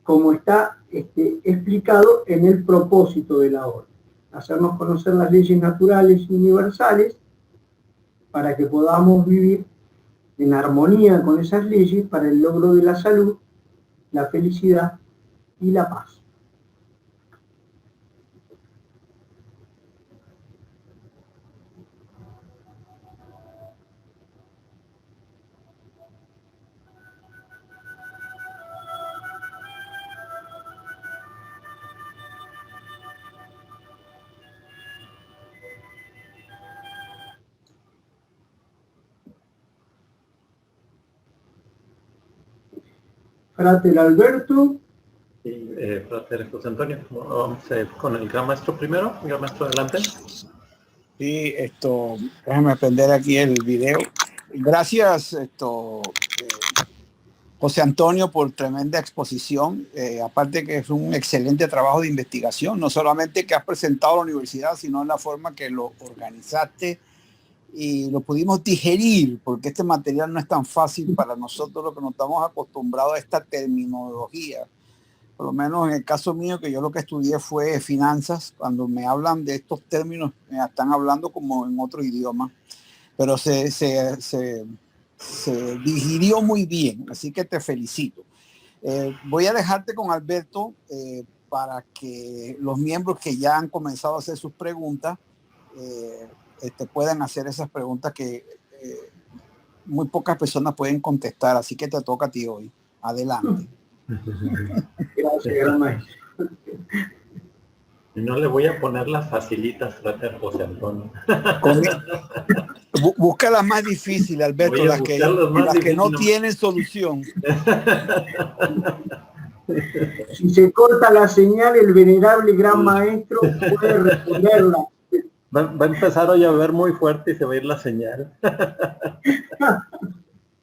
como está explicado en el propósito de la orden. Hacernos conocer las leyes naturales y universales para que podamos vivir en armonía con esas leyes para el logro de la salud, la felicidad y la paz. Frater Alberto. Sí, Frater José Antonio, vamos con el Gran Maestro primero. Gran Maestro, adelante. Sí, déjame aprender aquí el video. Gracias, José Antonio, por tremenda exposición. Aparte que es un excelente trabajo de investigación, no solamente que has presentado a la universidad, sino en la forma que lo organizaste y lo pudimos digerir, porque este material no es tan fácil para nosotros, lo que nos estamos acostumbrados a esta terminología. Por lo menos en el caso mío, que yo lo que estudié fue finanzas, cuando me hablan de estos términos, me están hablando como en otro idioma, pero se digirió muy bien, así que te felicito. Voy a dejarte con Alberto para que los miembros que ya han comenzado a hacer sus preguntas puedan hacer esas preguntas que muy pocas personas pueden contestar, así que te toca a ti hoy. Adelante. Gracias, gran maestro. No le voy a poner las facilitas, Frater José Antonio. Busca las más difíciles, Alberto, las que no tienen solución. Si se corta la señal, el venerable gran maestro puede responderla. Va a empezar hoy a llover muy fuerte y se va a ir la señal.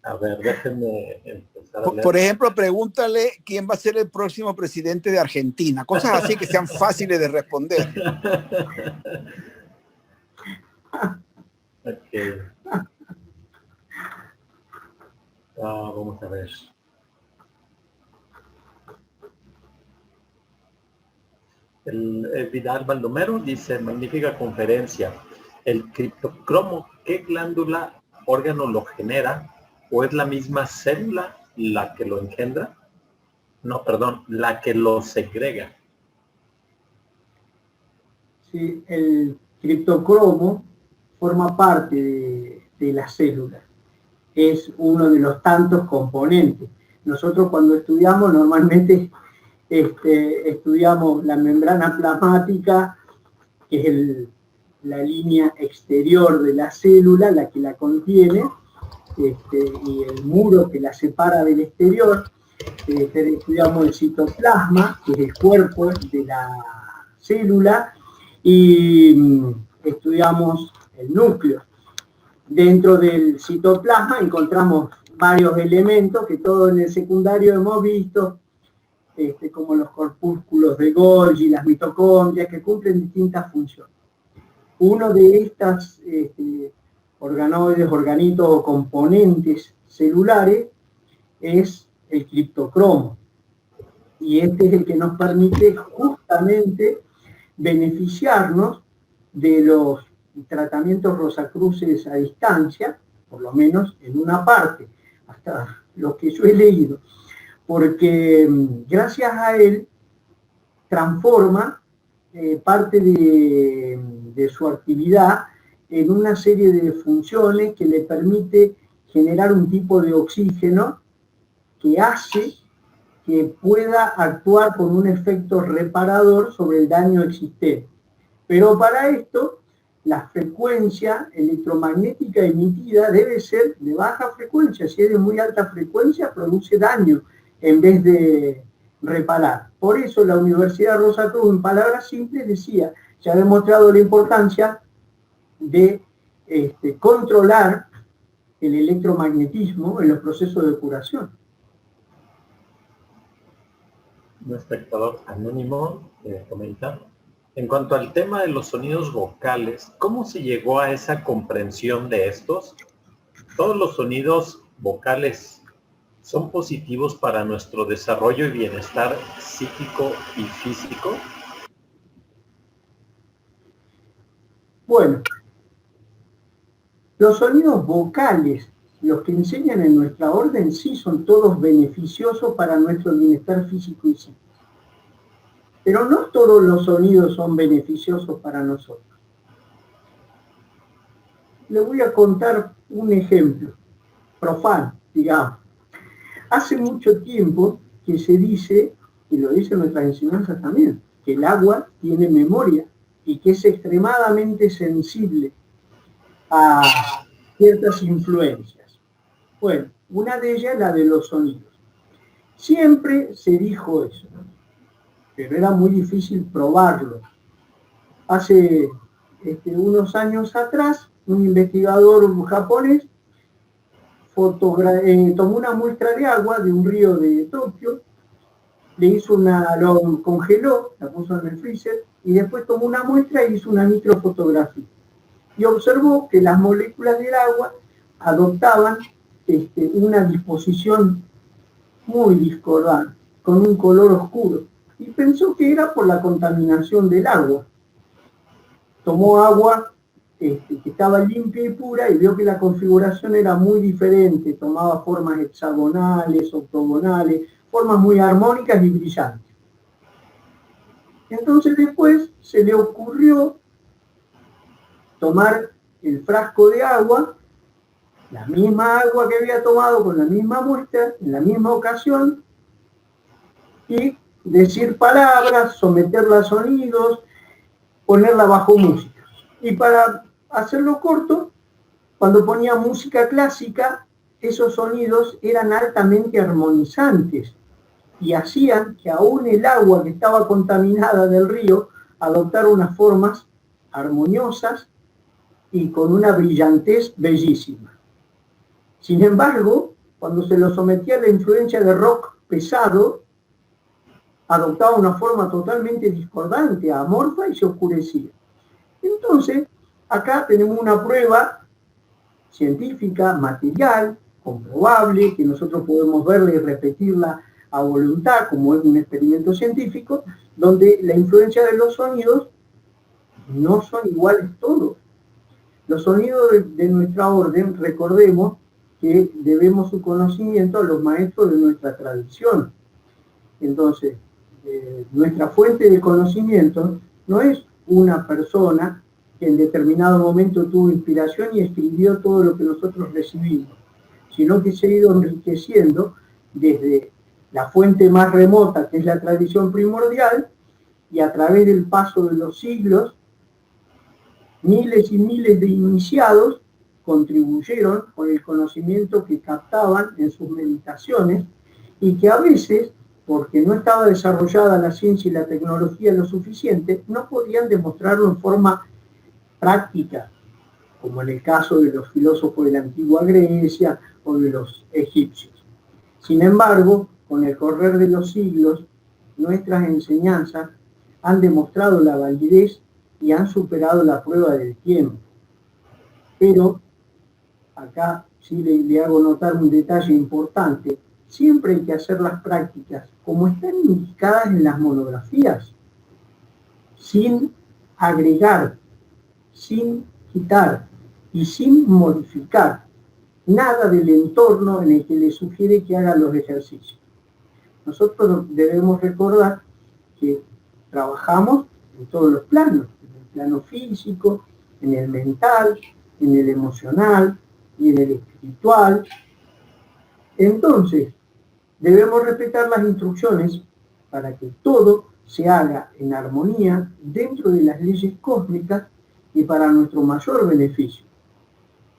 A ver, déjenme empezar a leer. Por ejemplo, pregúntale quién va a ser el próximo presidente de Argentina. Cosas así que sean fáciles de responder. Okay. Vamos a ver. El Vidal Baldomero dice, magnífica conferencia. El criptocromo, ¿qué glándula, órgano lo genera? ¿O es la misma célula la que lo engendra? No, perdón, la que lo segrega. Sí, el criptocromo forma parte de la célula. Es uno de los tantos componentes. Nosotros cuando estudiamos normalmente estudiamos la membrana plasmática, que es la línea exterior de la célula, la que la contiene, y el muro que la separa del exterior. Estudiamos el citoplasma, que es el cuerpo de la célula, y estudiamos el núcleo. Dentro del citoplasma encontramos varios elementos que todos en el secundario hemos visto, como los corpúsculos de Golgi, las mitocondrias, que cumplen distintas funciones. Uno de estos organoides, organitos o componentes celulares es el criptocromo. Y este es el que nos permite justamente beneficiarnos de los tratamientos Rosacruces a distancia, por lo menos en una parte, hasta lo que yo he leído, porque gracias a él transforma parte de su actividad en una serie de funciones que le permite generar un tipo de oxígeno que hace que pueda actuar con un efecto reparador sobre el daño existente. Pero para esto, la frecuencia electromagnética emitida debe ser de baja frecuencia. Si es de muy alta frecuencia, produce daño en vez de reparar. Por eso la Universidad Rosacruz, en palabras simples, decía, se ha demostrado la importancia de controlar el electromagnetismo en los procesos de curación. Un espectador anónimo comenta: en cuanto al tema de los sonidos vocales, ¿cómo se llegó a esa comprensión de estos? ¿Todos los sonidos vocales son positivos para nuestro desarrollo y bienestar psíquico y físico? Bueno, los sonidos vocales, los que enseñan en nuestra orden, sí son todos beneficiosos para nuestro bienestar físico y psíquico. Pero no todos los sonidos son beneficiosos para nosotros. Le voy a contar un ejemplo, profano, digamos. Hace mucho tiempo que se dice, y lo dicen nuestras enseñanzas también, que el agua tiene memoria y que es extremadamente sensible a ciertas influencias. Bueno, una de ellas es la de los sonidos. Siempre se dijo eso, pero era muy difícil probarlo. Hace unos años atrás, un investigador japonés tomó una muestra de agua de un río de Tokio, lo congeló, la puso en el freezer, y después tomó una muestra e hizo una microfotografía. Y observó que las moléculas del agua adoptaban una disposición muy discordante, con un color oscuro. Y pensó que era por la contaminación del agua. Tomó agua que estaba limpia y pura y vio que la configuración era muy diferente, tomaba formas hexagonales, octogonales, formas muy armónicas y brillantes. Entonces después se le ocurrió tomar el frasco de agua, la misma agua que había tomado con la misma muestra, en la misma ocasión, y decir palabras, someterla a sonidos, ponerla bajo música. Y para hacerlo corto, cuando ponía música clásica, esos sonidos eran altamente armonizantes y hacían que aún el agua que estaba contaminada del río adoptara unas formas armoniosas y con una brillantez bellísima. Sin embargo, cuando se lo sometía a la influencia de rock pesado, adoptaba una forma totalmente discordante, amorfa y se oscurecía. Entonces, acá tenemos una prueba científica, material, comprobable, que nosotros podemos verla y repetirla a voluntad, como es un experimento científico, donde la influencia de los sonidos no son iguales todos. Los sonidos de nuestra orden, recordemos que debemos su conocimiento a los maestros de nuestra tradición. Entonces, nuestra fuente de conocimiento no es una persona que en determinado momento tuvo inspiración y escribió todo lo que nosotros recibimos, sino que se ha ido enriqueciendo desde la fuente más remota, que es la tradición primordial, y a través del paso de los siglos, miles y miles de iniciados contribuyeron con el conocimiento que captaban en sus meditaciones y que a veces, porque no estaba desarrollada la ciencia y la tecnología lo suficiente, no podían demostrarlo en forma práctica, como en el caso de los filósofos de la antigua Grecia o de los egipcios. Sin embargo, con el correr de los siglos, nuestras enseñanzas han demostrado la validez y han superado la prueba del tiempo. Pero acá sí le hago notar un detalle importante, siempre hay que hacer las prácticas como están indicadas en las monografías, sin agregar, sin quitar y sin modificar nada del entorno en el que le sugiere que haga los ejercicios. Nosotros debemos recordar que trabajamos en todos los planos, en el plano físico, en el mental, en el emocional y en el espiritual. Entonces, debemos respetar las instrucciones para que todo se haga en armonía dentro de las leyes cósmicas y para nuestro mayor beneficio.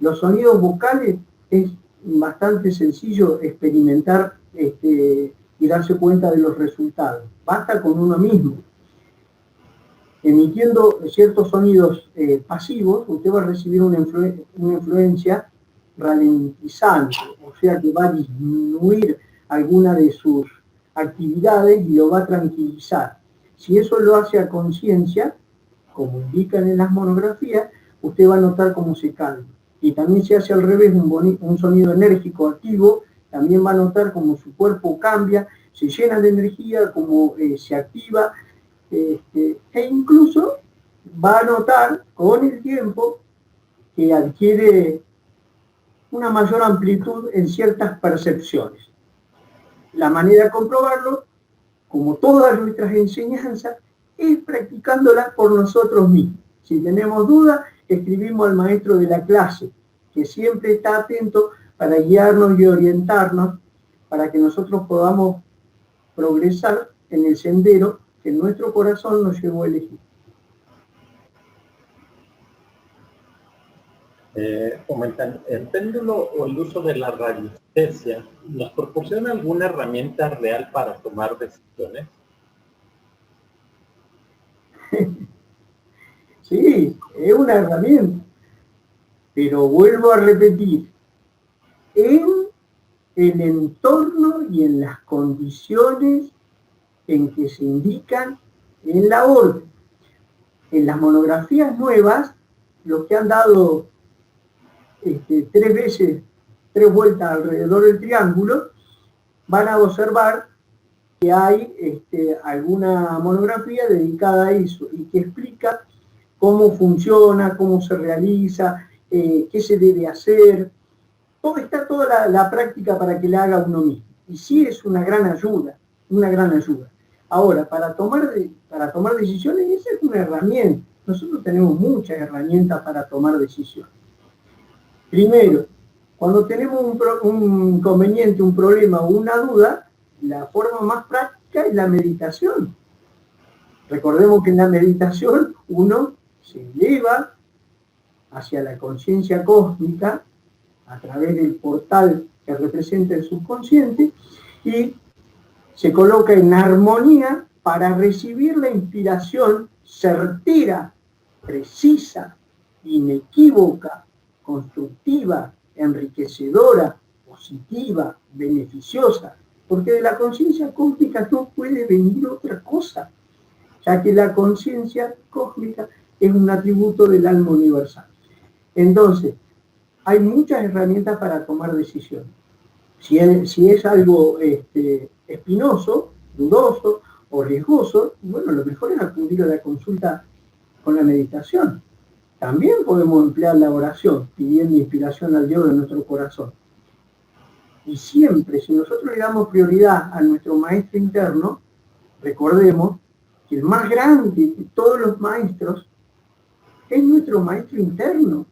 Los sonidos vocales es bastante sencillo experimentar y darse cuenta de los resultados. Basta con uno mismo. Emitiendo ciertos sonidos pasivos, usted va a recibir una influencia ralentizante, o sea que va a disminuir alguna de sus actividades y lo va a tranquilizar. Si eso lo hace a conciencia, como indican en las monografías, usted va a notar cómo se calma. Y también si hace al revés un sonido enérgico activo, también va a notar cómo su cuerpo cambia, se llena de energía, cómo se activa, e incluso va a notar con el tiempo que adquiere una mayor amplitud en ciertas percepciones. La manera de comprobarlo, como todas nuestras enseñanzas, es practicándolas por nosotros mismos. Si tenemos dudas, escribimos al maestro de la clase, que siempre está atento para guiarnos y orientarnos, para que nosotros podamos progresar en el sendero que nuestro corazón nos llevó a elegir. Comentan, ¿el péndulo o el uso de la radiestesia nos proporciona alguna herramienta real para tomar decisiones? Sí, es una herramienta, pero vuelvo a repetir, en el entorno y en las condiciones en que se indican en la orden. En las monografías nuevas, los que han dado 3 vueltas alrededor del triángulo, van a observar que hay alguna monografía dedicada a eso y que explica cómo funciona, cómo se realiza, qué se debe hacer. Está toda la práctica para que la haga uno mismo. Y sí es una gran ayuda, una gran ayuda. Ahora, para tomar decisiones, esa es una herramienta. Nosotros tenemos muchas herramientas para tomar decisiones. Primero, cuando tenemos un inconveniente, un problema o una duda, la forma más práctica es la meditación. Recordemos que en la meditación uno se eleva hacia la conciencia cósmica a través del portal que representa el subconsciente y se coloca en armonía para recibir la inspiración certera, precisa, inequívoca, constructiva, enriquecedora, positiva, beneficiosa, porque de la conciencia cósmica no puede venir otra cosa, ya que la conciencia cósmica es un atributo del alma universal. Entonces, hay muchas herramientas para tomar decisiones. Si es algo espinoso, dudoso o riesgoso, bueno, lo mejor es acudir a la consulta con la meditación. También podemos emplear la oración, pidiendo inspiración al Dios de nuestro corazón. Y siempre, si nosotros le damos prioridad a nuestro maestro interno, recordemos que el más grande de todos los maestros es nuestro maestro interno,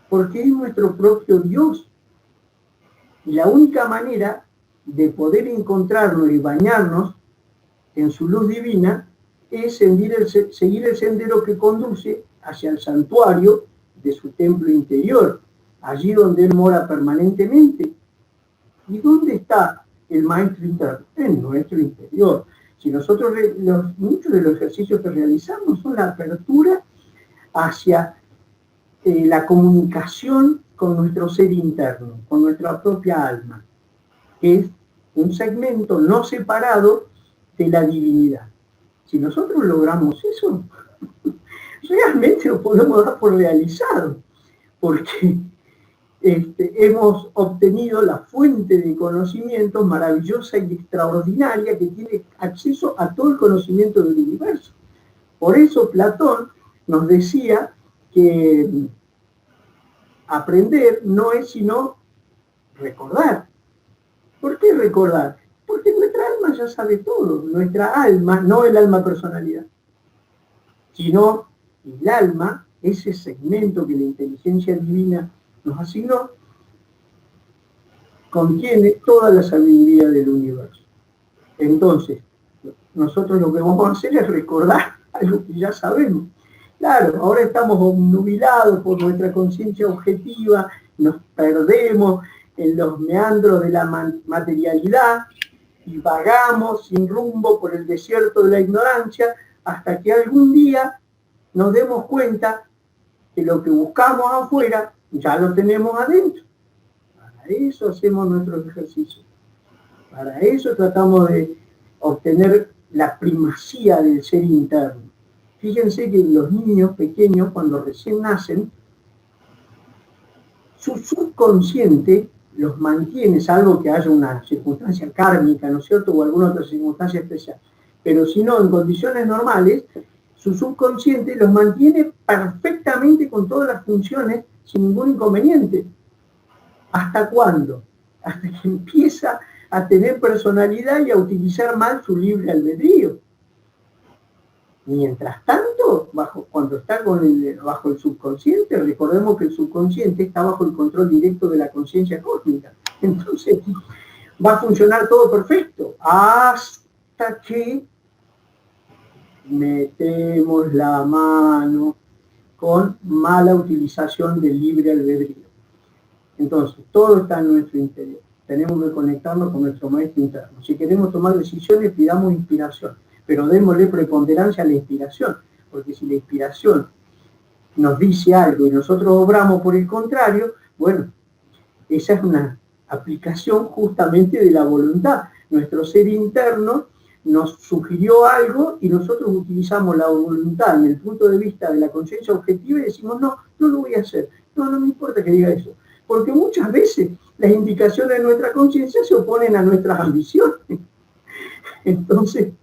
porque es nuestro propio Dios. Y la única manera de poder encontrarnos y bañarnos en su luz divina es seguir el sendero que conduce hacia el santuario de su templo interior, allí donde Él mora permanentemente. ¿Y dónde está el maestro interno? En nuestro interior. Si nosotros, muchos de los ejercicios que realizamos son la apertura hacia la comunicación con nuestro ser interno, con nuestra propia alma, que es un segmento no separado de la divinidad. Si nosotros logramos eso, realmente lo podemos dar por realizado, porque hemos obtenido la fuente de conocimiento maravillosa y extraordinaria que tiene acceso a todo el conocimiento del universo. Por eso Platón nos decía que aprender no es sino recordar. ¿Por qué recordar? Porque nuestra alma ya sabe todo. Nuestra alma, no el alma personalidad, sino el alma, ese segmento que la inteligencia divina nos asignó, contiene toda la sabiduría del universo. Entonces, nosotros lo que vamos a hacer es recordar algo que ya sabemos. Claro, ahora estamos obnubilados por nuestra conciencia objetiva, nos perdemos en los meandros de la materialidad y vagamos sin rumbo por el desierto de la ignorancia hasta que algún día nos demos cuenta que lo que buscamos afuera ya lo tenemos adentro. Para eso hacemos nuestros ejercicios. Para eso tratamos de obtener la primacía del ser interno. Fíjense que los niños pequeños, cuando recién nacen, su subconsciente los mantiene, salvo que haya una circunstancia kármica, ¿no es cierto?, o alguna otra circunstancia especial. Pero si no, en condiciones normales, su subconsciente los mantiene perfectamente con todas las funciones sin ningún inconveniente. ¿Hasta cuándo? Hasta que empieza a tener personalidad y a utilizar mal su libre albedrío. Mientras tanto, cuando está bajo el subconsciente, recordemos que el subconsciente está bajo el control directo de la conciencia cósmica. Entonces, va a funcionar todo perfecto hasta que metemos la mano con mala utilización del libre albedrío. Entonces, todo está en nuestro interior. Tenemos que conectarnos con nuestro maestro interno. Si queremos tomar decisiones, pidamos inspiración, pero démosle preponderancia a la inspiración, porque si la inspiración nos dice algo y nosotros obramos por el contrario, bueno, esa es una aplicación justamente de la voluntad. Nuestro ser interno nos sugirió algo y nosotros utilizamos la voluntad en el punto de vista de la conciencia objetiva y decimos, no, no lo voy a hacer, no me importa que diga eso, porque muchas veces las indicaciones de nuestra conciencia se oponen a nuestras ambiciones. Entonces,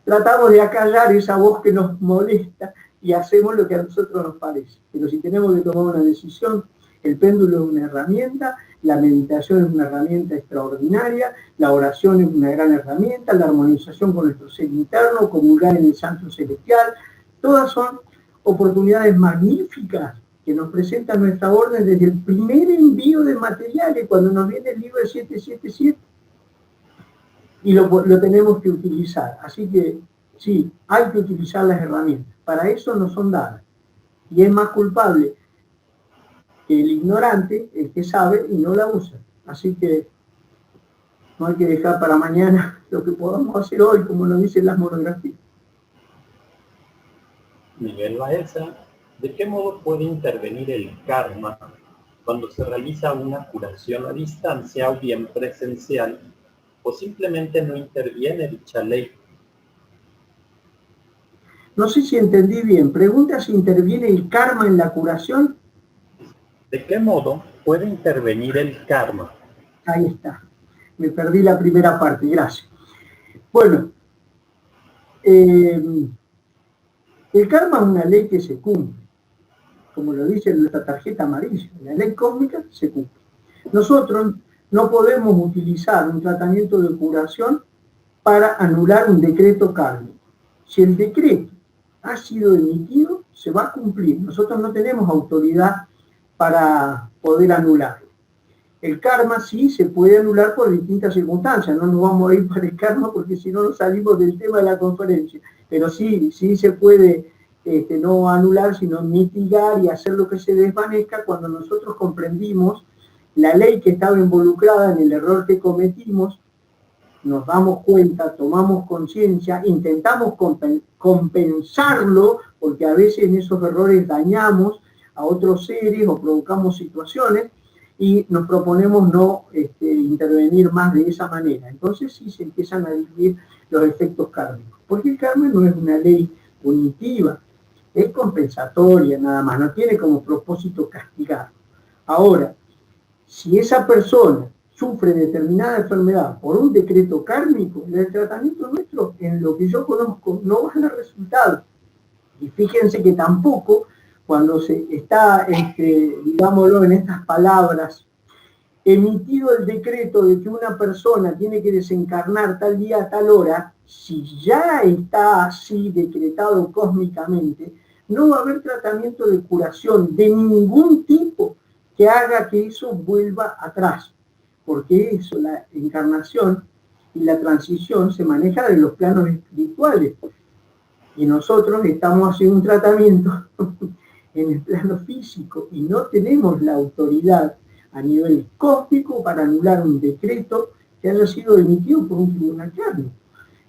tratamos de acallar esa voz que nos molesta y hacemos lo que a nosotros nos parece. Pero si tenemos que tomar una decisión, el péndulo es una herramienta, la meditación es una herramienta extraordinaria, la oración es una gran herramienta, la armonización con nuestro ser interno, comulgar en el santo celestial, todas son oportunidades magníficas que nos presenta nuestra orden desde el primer envío de materiales, cuando nos viene el libro 777. Y lo tenemos que utilizar. Así que sí, hay que utilizar las herramientas. Para eso no son dadas. Y es más culpable que el ignorante, el que sabe y no la usa. Así que no hay que dejar para mañana lo que podamos hacer hoy, como lo dicen las monografías. Miguel Baeza, ¿de qué modo puede intervenir el karma cuando se realiza una curación a distancia o bien presencial, o simplemente no interviene dicha ley? No sé si entendí bien. Pregunta si interviene el karma en la curación. ¿De qué modo puede intervenir el karma? Ahí está. Me perdí la primera parte, gracias. Bueno, el karma es una ley que se cumple. Como lo dice en nuestra tarjeta amarilla, la ley cósmica se cumple. Nosotros no podemos utilizar un tratamiento de curación para anular un decreto kármico. Si el decreto ha sido emitido, se va a cumplir. Nosotros no tenemos autoridad para poder anularlo. El karma sí se puede anular por distintas circunstancias. No nos vamos a ir para el karma porque si no nos salimos del tema de la conferencia. Pero sí se puede no anular, sino mitigar y hacer lo que se desvanezca cuando nosotros comprendimos la ley que estaba involucrada en el error que cometimos, nos damos cuenta, tomamos conciencia, intentamos compensarlo, porque a veces en esos errores dañamos a otros seres o provocamos situaciones y nos proponemos no intervenir más de esa manera. Entonces sí se empiezan a diluir los efectos kármicos, porque el karma no es una ley punitiva, es compensatoria nada más, no tiene como propósito castigar. Ahora, si esa persona sufre determinada enfermedad por un decreto kármico, el tratamiento nuestro, en lo que yo conozco, no va a dar resultado. Y fíjense que tampoco cuando se está, digámoslo en estas palabras, emitido el decreto de que una persona tiene que desencarnar tal día a tal hora, si ya está así decretado cósmicamente, no va a haber tratamiento de curación de ningún tipo que haga que eso vuelva atrás, porque eso, la encarnación y la transición se maneja de los planos espirituales, y nosotros estamos haciendo un tratamiento en el plano físico y no tenemos la autoridad a nivel cósmico para anular un decreto que haya sido emitido por un tribunal kármico.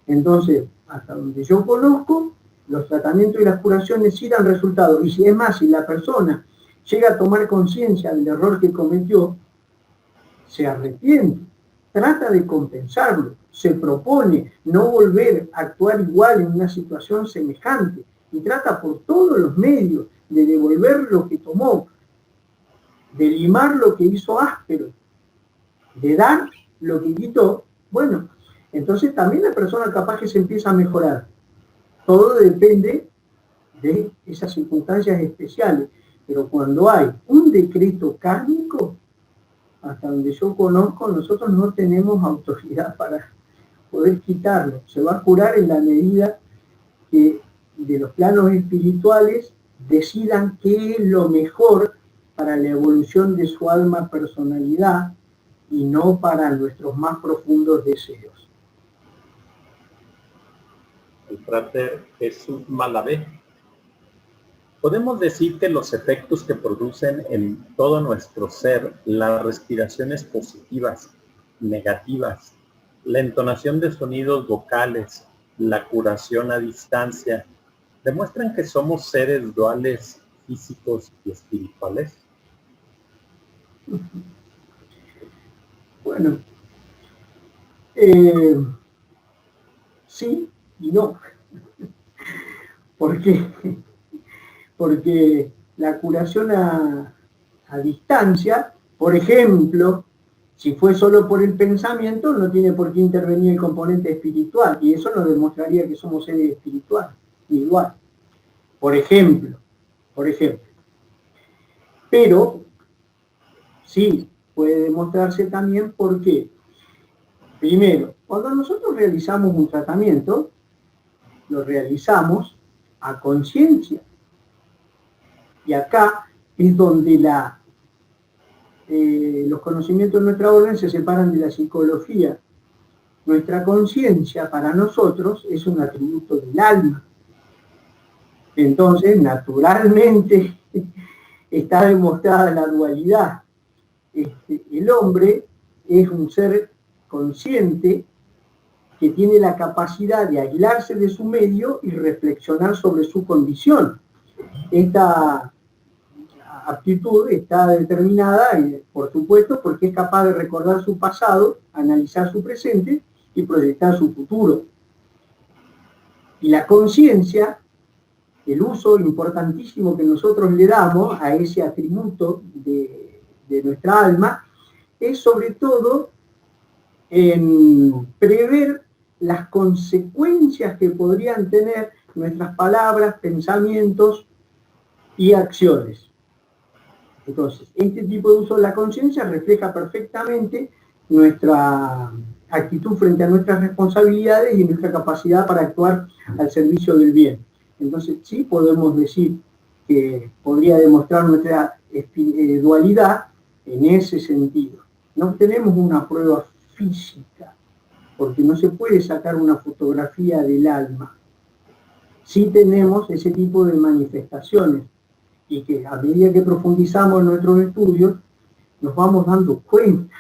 Entonces, hasta donde yo conozco, los tratamientos y las curaciones sí dan resultado. Y si es más, si la persona llega a tomar conciencia del error que cometió, se arrepiente, trata de compensarlo, se propone no volver a actuar igual en una situación semejante y trata por todos los medios de devolver lo que tomó, de limar lo que hizo áspero, de dar lo que quitó. Bueno, entonces también la persona capaz que se empieza a mejorar. Todo depende de esas circunstancias especiales. Pero cuando hay un decreto kármico, hasta donde yo conozco, nosotros no tenemos autoridad para poder quitarlo. Se va a curar en la medida que de los planos espirituales decidan qué es lo mejor para la evolución de su alma, personalidad, y no para nuestros más profundos deseos. El frater Jesús Malavé. Podemos decir que los efectos que producen en todo nuestro ser las respiraciones positivas, negativas, la entonación de sonidos vocales, la curación a distancia, demuestran que somos seres duales, físicos y espirituales. Bueno, sí y no. ¿Por qué? Porque la curación a distancia, por ejemplo, si fue solo por el pensamiento, no tiene por qué intervenir el componente espiritual, y eso nos demostraría que somos seres espirituales, igual. Por ejemplo. Pero, sí, puede demostrarse también porque, primero, cuando nosotros realizamos un tratamiento, lo realizamos a conciencia. Y acá es donde los conocimientos de nuestra orden se separan de la psicología. Nuestra conciencia para nosotros es un atributo del alma. Entonces, naturalmente, está demostrada la dualidad. El hombre es un ser consciente que tiene la capacidad de aislarse de su medio y reflexionar sobre su condición. Esta aptitud está determinada, por supuesto, porque es capaz de recordar su pasado, analizar su presente y proyectar su futuro. Y la conciencia, el uso importantísimo que nosotros le damos a ese atributo de nuestra alma, es sobre todo en prever las consecuencias que podrían tener nuestras palabras, pensamientos y acciones. Entonces, este tipo de uso de la conciencia refleja perfectamente nuestra actitud frente a nuestras responsabilidades y nuestra capacidad para actuar al servicio del bien. Entonces, sí podemos decir que podría demostrar nuestra dualidad en ese sentido. No tenemos una prueba física, porque no se puede sacar una fotografía del alma. Sí tenemos ese tipo de manifestaciones, y que a medida que profundizamos en nuestros estudios, nos vamos dando cuenta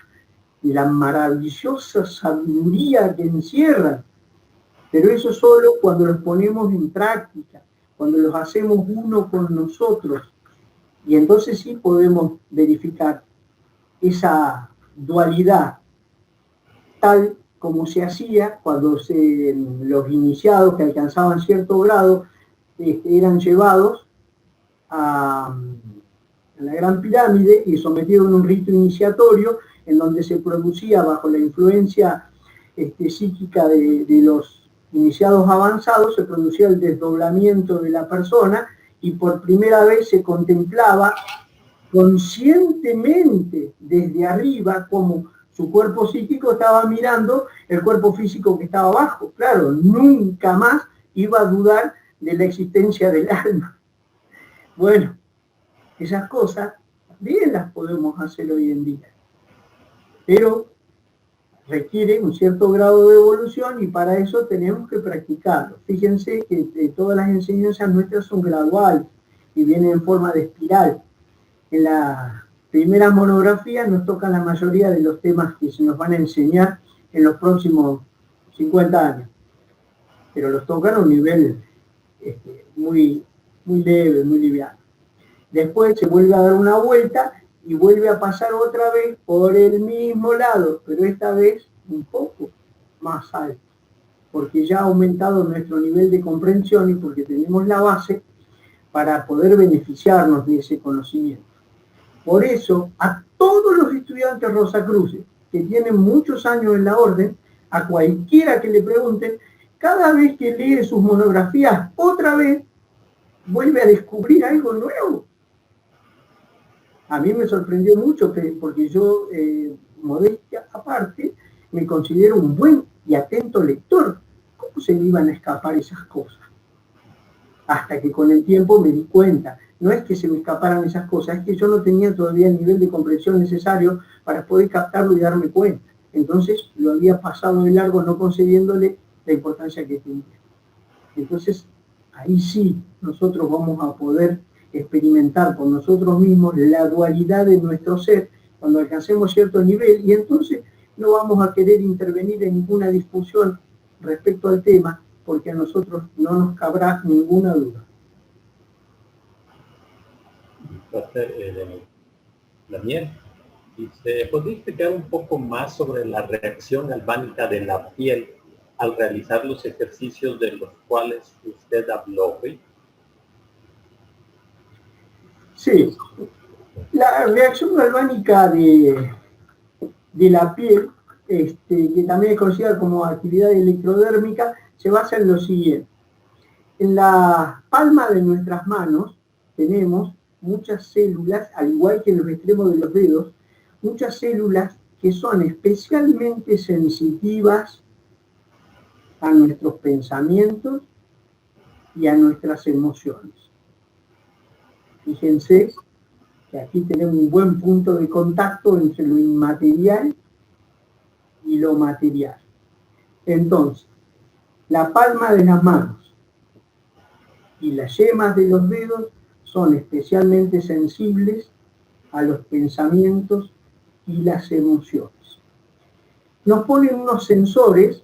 de la maravillosa sabiduría que encierran. Pero eso solo cuando los ponemos en práctica, cuando los hacemos uno con nosotros. Y entonces sí podemos verificar esa dualidad, tal como se hacía cuando los iniciados que alcanzaban cierto grado eran llevados a en la Gran Pirámide y sometido a un rito iniciatorio en donde se producía, bajo la influencia psíquica de los iniciados avanzados, se producía el desdoblamiento de la persona y por primera vez se contemplaba conscientemente desde arriba como su cuerpo psíquico estaba mirando el cuerpo físico que estaba abajo. Claro, nunca más iba a dudar de la existencia del alma. Bueno, esas cosas bien las podemos hacer hoy en día, pero requiere un cierto grado de evolución y para eso tenemos que practicarlo. Fíjense que todas las enseñanzas nuestras son graduales y vienen en forma de espiral. En la primera monografía nos tocan la mayoría de los temas que se nos van a enseñar en los próximos 50 años, pero los tocan a un nivel muy leve, muy liviano. Después se vuelve a dar una vuelta y vuelve a pasar otra vez por el mismo lado, pero esta vez un poco más alto, porque ya ha aumentado nuestro nivel de comprensión y porque tenemos la base para poder beneficiarnos de ese conocimiento. Por eso, a todos los estudiantes Rosacruces que tienen muchos años en la orden, a cualquiera que le pregunten, cada vez que lee sus monografías, otra vez vuelve a descubrir algo nuevo. A mí me sorprendió mucho porque yo, modestia aparte, me considero un buen y atento lector. ¿Cómo se me iban a escapar esas cosas? Hasta que con el tiempo me di cuenta. No es que se me escaparan esas cosas, es que yo no tenía todavía el nivel de comprensión necesario para poder captarlo y darme cuenta. Entonces lo había pasado de largo no concediéndole la importancia que tenía. Entonces ahí sí nosotros vamos a poder experimentar por nosotros mismos la dualidad de nuestro ser cuando alcancemos cierto nivel y entonces no vamos a querer intervenir en ninguna discusión respecto al tema porque a nosotros no nos cabrá ninguna duda. Daniel, dice, ¿podría explicar un poco más sobre la reacción galvánica de la piel al realizar los ejercicios de los cuales usted habló hoy? Sí, la reacción galvánica de la piel, que también es conocida como actividad electrodérmica, se basa en lo siguiente. En la palma de nuestras manos tenemos muchas células, al igual que en los extremos de los dedos, muchas células que son especialmente sensitivas a nuestros pensamientos y a nuestras emociones. Fíjense que aquí tenemos un buen punto de contacto entre lo inmaterial y lo material. Entonces, la palma de las manos y las yemas de los dedos son especialmente sensibles a los pensamientos y las emociones. Nos ponen unos sensores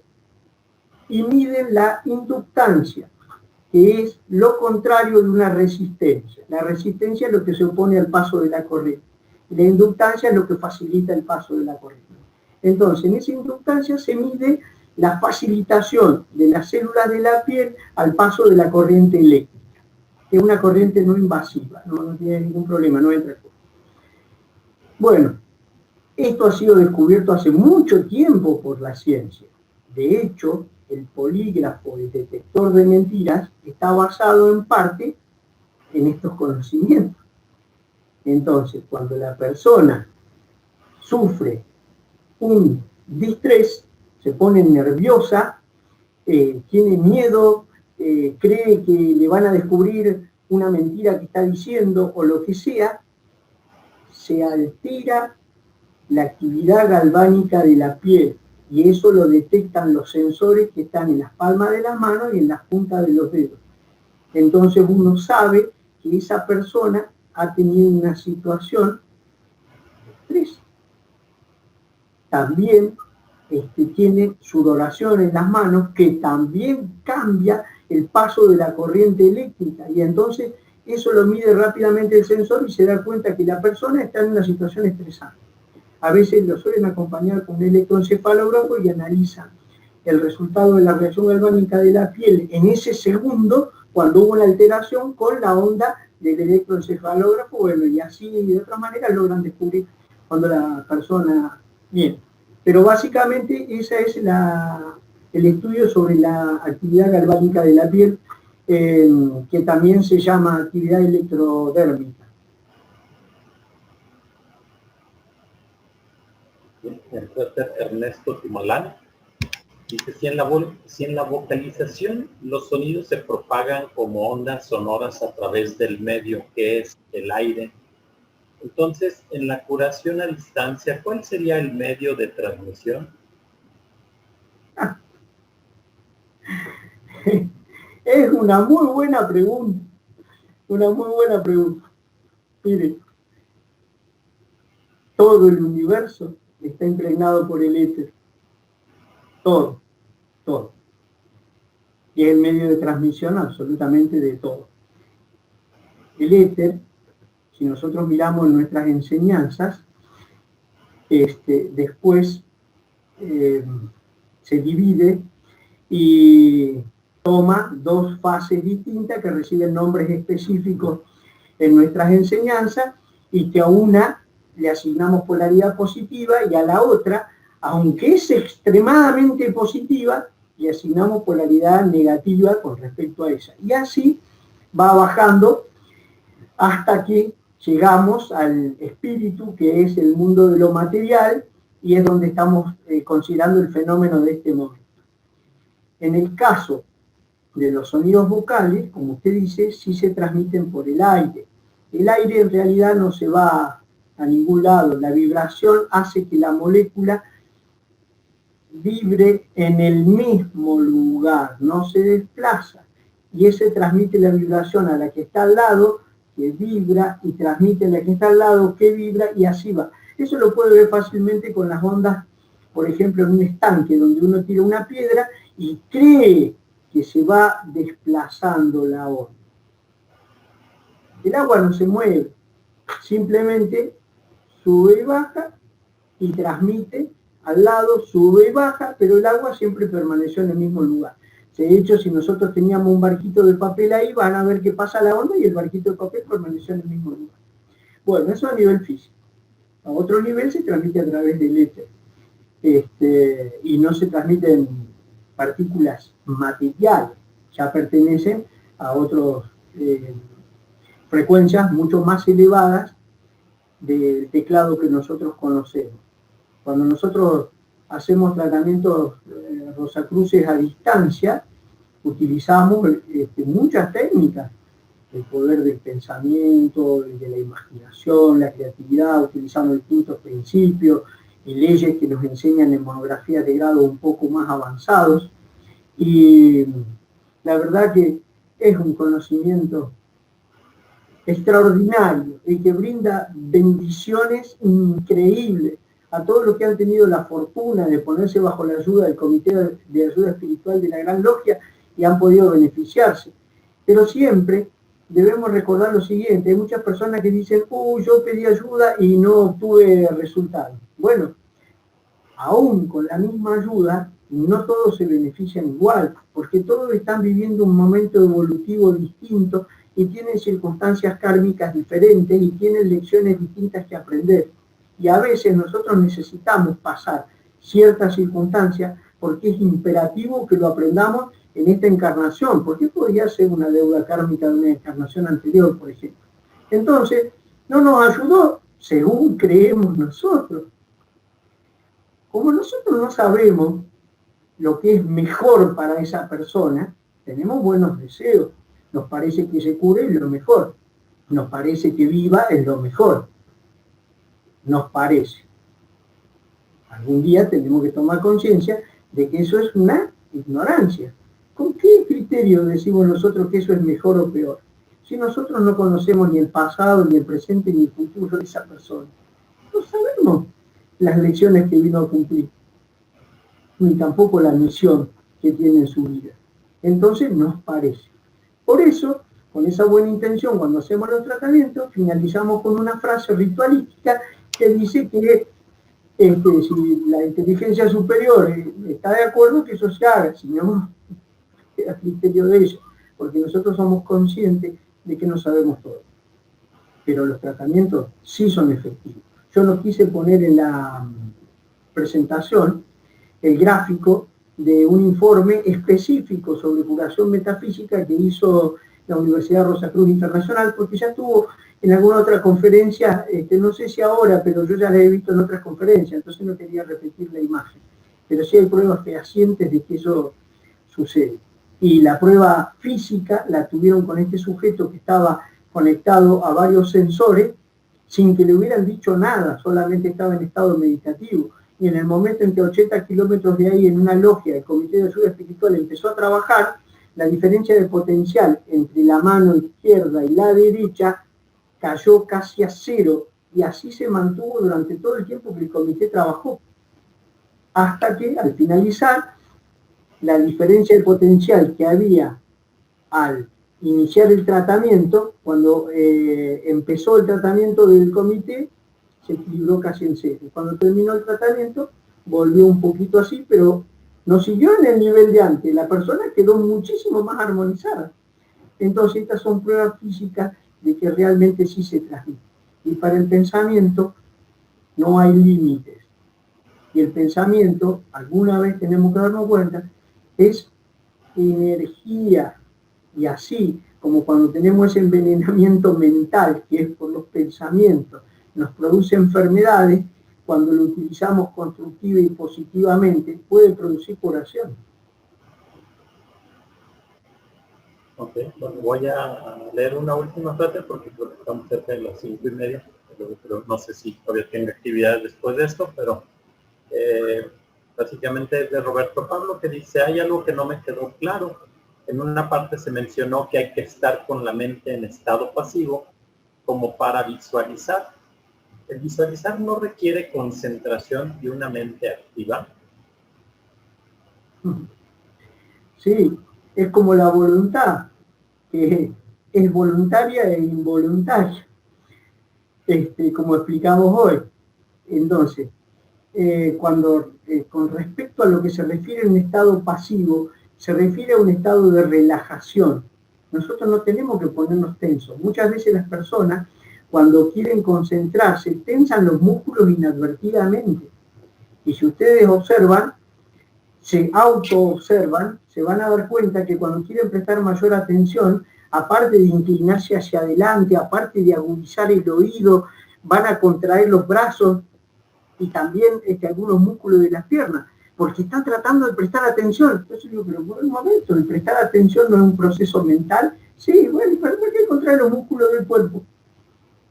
y miden la inductancia, que es lo contrario de una resistencia. La resistencia es lo que se opone al paso de la corriente. La inductancia es lo que facilita el paso de la corriente. Entonces, en esa inductancia se mide la facilitación de las células de la piel al paso de la corriente eléctrica, que es una corriente no invasiva, no tiene ningún problema, no entra. Bueno, esto ha sido descubierto hace mucho tiempo por la ciencia. De hecho, el polígrafo, el detector de mentiras, está basado en parte en estos conocimientos. Entonces, cuando la persona sufre un distrés, se pone nerviosa, tiene miedo, cree que le van a descubrir una mentira que está diciendo o lo que sea, se altera la actividad galvánica de la piel y eso lo detectan los sensores que están en las palmas de las manos y en las puntas de los dedos. Entonces uno sabe que esa persona ha tenido una situación de estrés. También tiene sudoración en las manos que también cambia el paso de la corriente eléctrica y entonces eso lo mide rápidamente el sensor y se da cuenta que la persona está en una situación estresante. A veces lo suelen acompañar con un electroencefalografo y analizan el resultado de la reacción galvánica de la piel en ese segundo cuando hubo una alteración con la onda del electroencefalógrafo, bueno, y así de otra manera logran descubrir cuando la persona viene. Pero básicamente ese es el estudio sobre la actividad galvánica de la piel, que también se llama actividad electrodérmica. Entonces, Ernesto Tumalán dice, si en la vocalización los sonidos se propagan como ondas sonoras a través del medio que es el aire, entonces en la curación a distancia, ¿cuál sería el medio de transmisión? Es una muy buena pregunta. Una muy buena pregunta. Miren, todo el universo está impregnado por el éter. Todo, todo. Y es el medio de transmisión absolutamente de todo. El éter, si nosotros miramos nuestras enseñanzas, después se divide y toma dos fases distintas que reciben nombres específicos en nuestras enseñanzas, y que a una le asignamos polaridad positiva y a la otra, aunque es extremadamente positiva, le asignamos polaridad negativa con respecto a esa. Y así va bajando hasta que llegamos al espíritu, que es el mundo de lo material, y es donde estamos considerando el fenómeno de este momento. En el caso de los sonidos vocales, como usted dice, sí se transmiten por el aire. El aire en realidad no se va a ningún lado. La vibración hace que la molécula vibre en el mismo lugar, no se desplaza. Y ese transmite la vibración a la que está al lado, que vibra, y transmite a la que está al lado, que vibra, y así va. Eso lo puede ver fácilmente con las ondas, por ejemplo, en un estanque donde uno tira una piedra y cree que se va desplazando la onda. El agua no se mueve, simplemente sube y baja y transmite al lado, sube y baja, pero el agua siempre permaneció en el mismo lugar. De hecho, si nosotros teníamos un barquito de papel ahí, van a ver que pasa la onda y el barquito de papel permaneció en el mismo lugar. Bueno, eso a nivel físico. A otro nivel se transmite a través del éter. Y no se transmiten partículas materiales, ya pertenecen a otras frecuencias mucho más elevadas del teclado que nosotros conocemos. Cuando nosotros hacemos tratamientos rosacruces a distancia, utilizamos muchas técnicas, el poder del pensamiento, de la imaginación, la creatividad, utilizando distintos principios y leyes que nos enseñan en monografías de grado un poco más avanzados, y la verdad que es un conocimiento extraordinario y que brinda bendiciones increíbles a todos los que han tenido la fortuna de ponerse bajo la ayuda del Comité de Ayuda Espiritual de la Gran Logia y han podido beneficiarse. Pero siempre debemos recordar lo siguiente: hay muchas personas que dicen, yo pedí ayuda y no obtuve resultados. Bueno, aún con la misma ayuda, no todos se benefician igual, porque todos están viviendo un momento evolutivo distinto y tienen circunstancias kármicas diferentes y tienen lecciones distintas que aprender. Y a veces nosotros necesitamos pasar ciertas circunstancias porque es imperativo que lo aprendamos en esta encarnación, porque podría ser una deuda kármica de una encarnación anterior, por ejemplo. Entonces, no nos ayudó según creemos nosotros. Como nosotros no sabemos lo que es mejor para esa persona, tenemos buenos deseos. Nos parece que se cure es lo mejor. Nos parece que viva es lo mejor. Nos parece. Algún día tenemos que tomar conciencia de que eso es una ignorancia. ¿Con qué criterio decimos nosotros que eso es mejor o peor? Si nosotros no conocemos ni el pasado, ni el presente, ni el futuro de esa persona. No sabemos las lecciones que vino a cumplir, ni tampoco la misión que tiene en su vida. Entonces nos parece. Por eso, con esa buena intención, cuando hacemos los tratamientos, finalizamos con una frase ritualística que dice que si la inteligencia superior está de acuerdo, que eso se haga, si no, queda a criterio de ella. porque nosotros somos conscientes de que no sabemos todo. Pero los tratamientos sí son efectivos. Yo no quise poner en la presentación el gráfico de un informe específico sobre curación metafísica que hizo la Universidad Rosacruz Internacional, porque ya estuvo en alguna otra conferencia, no sé si ahora, pero yo ya la he visto en otras conferencias, entonces no quería repetir la imagen. Pero sí hay pruebas fehacientes de que eso sucede. Y la prueba física la tuvieron con este sujeto que estaba conectado a varios sensores, sin que le hubieran dicho nada, solamente estaba en estado meditativo. Y en el momento en que 80 kilómetros de ahí, en una logia, el Comité de Ayuda Espiritual empezó a trabajar, la diferencia de potencial entre la mano izquierda y la derecha cayó casi a cero, y así se mantuvo durante todo el tiempo que el comité trabajó. Hasta que, al finalizar, la diferencia de potencial que había al iniciar el tratamiento, cuando empezó el tratamiento del comité, se equilibró casi en cero. Cuando terminó el tratamiento, volvió un poquito así, pero no siguió en el nivel de antes. La persona quedó muchísimo más armonizada. Entonces, estas son pruebas físicas de que realmente sí se transmite. Y para el pensamiento no hay límites. Y el pensamiento, alguna vez tenemos que darnos cuenta, es energía. Y así como cuando tenemos ese envenenamiento mental, que es por los pensamientos, nos produce enfermedades, cuando lo utilizamos constructiva y positivamente, puede producir curación. Ok, bueno, voy a leer una última frase porque creo que estamos cerca de las 5:30, pero no sé si todavía tengo actividades después de esto, pero básicamente es de Roberto Pablo, que dice: hay algo que no me quedó claro. En una parte se mencionó que hay que estar con la mente en estado pasivo como para visualizar. ¿El visualizar no requiere concentración y una mente activa? Sí, es como la voluntad, que es voluntaria e involuntaria, como explicamos hoy. Entonces, con respecto a lo que se refiere a un estado pasivo, se refiere a un estado de relajación. Nosotros no tenemos que ponernos tensos. Muchas veces las personas, cuando quieren concentrarse, tensan los músculos inadvertidamente. Y si ustedes observan, se auto-observan, se van a dar cuenta que cuando quieren prestar mayor atención, aparte de inclinarse hacia adelante, aparte de agudizar el oído, van a contraer los brazos y también algunos músculos de las piernas, porque están tratando de prestar atención. Entonces digo, pero por un momento, el prestar atención no es un proceso mental. Sí, bueno, pero ¿por qué contraer los músculos del cuerpo?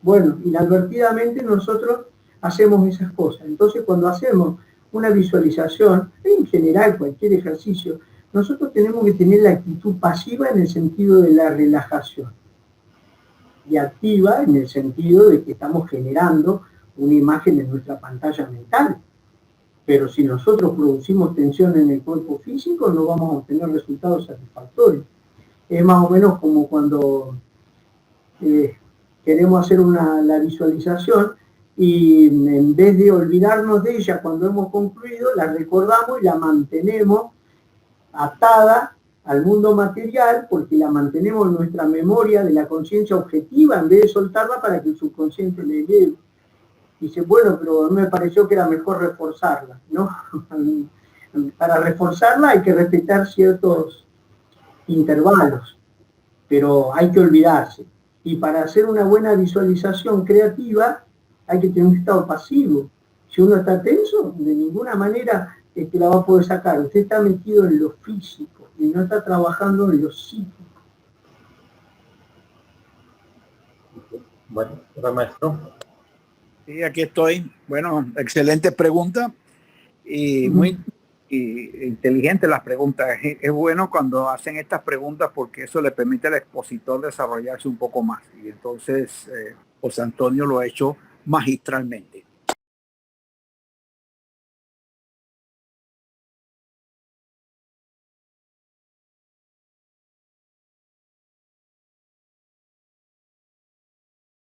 Bueno, inadvertidamente nosotros hacemos esas cosas. Entonces, cuando hacemos una visualización, en general cualquier ejercicio, nosotros tenemos que tener la actitud pasiva en el sentido de la relajación y activa en el sentido de que estamos generando una imagen en nuestra pantalla mental. Pero si nosotros producimos tensión en el cuerpo físico, no vamos a obtener resultados satisfactorios. Es más o menos como cuando queremos hacer la visualización y en vez de olvidarnos de ella cuando hemos concluido, la recordamos y la mantenemos atada al mundo material, porque la mantenemos en nuestra memoria de la conciencia objetiva en vez de soltarla para que el subconsciente le lleve. Dice, bueno, pero me pareció que era mejor reforzarla, ¿no? Para reforzarla hay que respetar ciertos intervalos, pero hay que olvidarse. Y para hacer una buena visualización creativa hay que tener un estado pasivo. Si uno está tenso, de ninguna manera la va a poder sacar. Usted está metido en lo físico y no está trabajando en lo psíquico. Bueno, maestro. Sí, aquí estoy. Bueno, excelente pregunta y muy inteligente las preguntas. Es bueno cuando hacen estas preguntas porque eso le permite al expositor desarrollarse un poco más. Y entonces José Antonio lo ha hecho magistralmente.